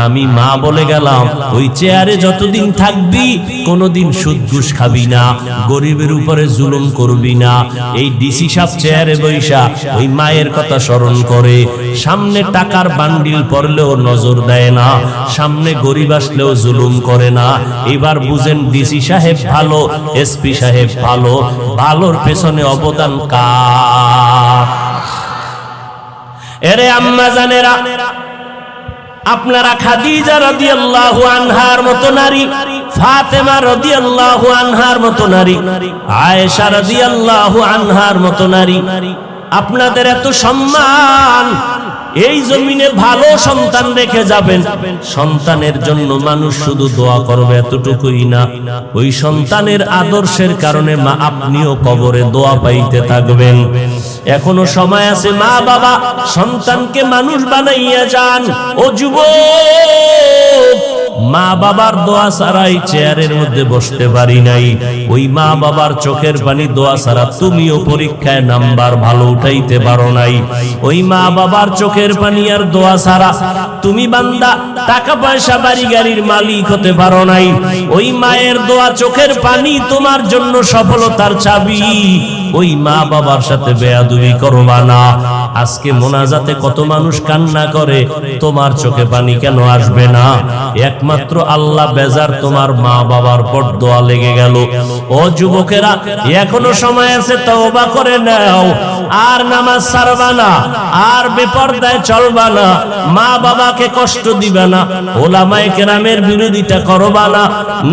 আমি মা বলে গেলাম, ওই চেয়ারে যতদিন থাকবি কোনোদিন সুদ ঘুষ খাবি না, গরিবের উপরে জুলুম করবি না। এই ডিসি সাহেব চেয়ারে বৈশা ওই মায়ের কথা স্মরণ করে, সামনে টাকার বান্ডিল পড়লেও নজর দেয় না, সামনে গরিব আসলেও জুলুম করে না। এবার বুঝেন ডিসি সাহেব ভালো, এসপি সাহেব ভালো, ভালোর পেছনে অবদান কার? এরে আম্মা জানেরা, আপনারা খাদিজা রাদিয়াল্লাহু আনহার মতো নারী, ফাতেমা রাদিয়াল্লাহু আনহার মতো নারী, আয়েশা রাদিয়াল্লাহু আনহার মতো নারী, আপনাদের এত সম্মান। এই জমিনে ভালো সন্তান রেখে যাবেন, সন্তানের জন্য মানুষ শুধু দোয়া করবে এতটুকুই না, ওই সন্তানের আদর্শের কারণে মা আপনিও কবরে দোয়া পাইতে থাকবেন। এখনো সময় আছে, মা বাবা সন্তানকে মানুষ বানাইয়া যান। ও যুবক, মা বাবার দোয়া ছাড়াই চেয়ারের মধ্যে বসতে পারি নাই, ওই মা বাবার চোখের পানি দোয়া ছাড়া তুমিও পরীক্ষায় নাম্বার ভালো উঠাইতে পারো নাই। ওই মা বাবার চোখের পানি আর দোয়া ছাড়া তুমি বান্দা টাকা পয়সা বাড়ি গাড়ির মালিক হতে পারো নাই। ওই মায়ের দোয়া চোখের পানি তোমার জন্য সফলতার চাবি। ওই মা বাবার সাথে বেয়াদবি করবা না। আজকে মোনাজাতে কত মানুষ কান্না করে, তোমার চোখে পানি কেন আসবে না? একমাত্র আল্লাহ বেজার, তোমার মা বাবার পর দোয়া লেগে গেল। ও যুবকেরা, এখনো সময় আছে, তওবা করে নাও। আর নামাজ ছাড়বা না, আর বেপরদায় চলবা না, মা বাবাকে কষ্ট দিবা না, ওলামায়ে কেরামের বিরোধিতা করবা না,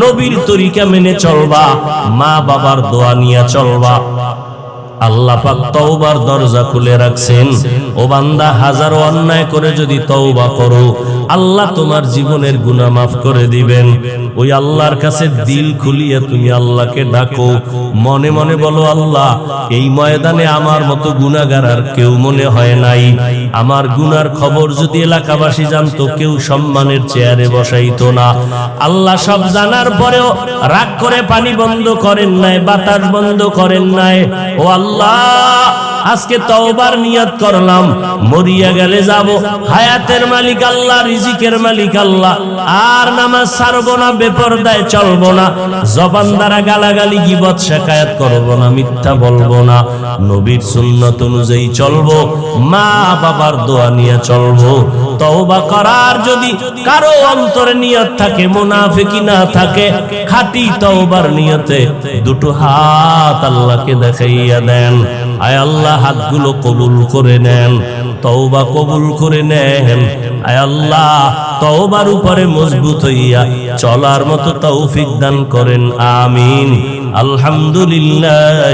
নবীর তরিকা মেনে চলবা, মা বাবার দোয়া নিয়ে চলবা। আল্লাহ পাক তওবার দরজা খুলে রাখছেন। ও বান্দা, হাজারো অন্যায় করে যদি তওবা করো, আল্লাহ তোমার জীবনের গুনাহ মাফ করে দিবেন। ওই আল্লাহর কাছে দিল খুলিয়ে তুমি আল্লাহকে ডাকো, মনে মনে বলো, আল্লাহ এই ময়দানে আমার মতো গুনাহগার আর কেউ মনে হয় নাই। আমার গুনার খবর যদি এলাকাবাসী জানতো, কেউ সম্মানের চেয়ারে বসাইতো না। আল্লাহ সব জানার পরেও রাগ করে পানি বন্ধ করেন নাই, বাতাস বন্ধ করেন নাই। ও আল্লাহ, আজকে তওবার নিয়ত করলাম, মরিয়া গেলে যাব, হায়াতের মালিক আল্লাহ, রিজিকের মালিক আল্লাহ। আর নামাজ ছাড়বো না, বেপরদায় চলবো না, জবান দ্বারা গালাগালি গীবত শিকায়াত করবো না, মিথ্যা বলবো না, নবীর সুন্নাত অনুযায়ী চলবো, মা বাবার দোয়া নিয়ে চলবো। তওবা করার যদি কারো অন্তরে নিয়ত থাকে, মুনাফিকি না থাকে, খাঁটি তওবার নিয়তে দুটো হাত আল্লাহকে দেখাইয়া দেন। আয় আল্লাহ, হাতগুলো কবুল করে নেন, তওবা কবুল করে নেন। আয় আল্লাহ, তওবার উপরে মজবুত হইয়া চলার মতো তৌফিক দান করেন। আমিন। আলহামদুলিল্লাহ।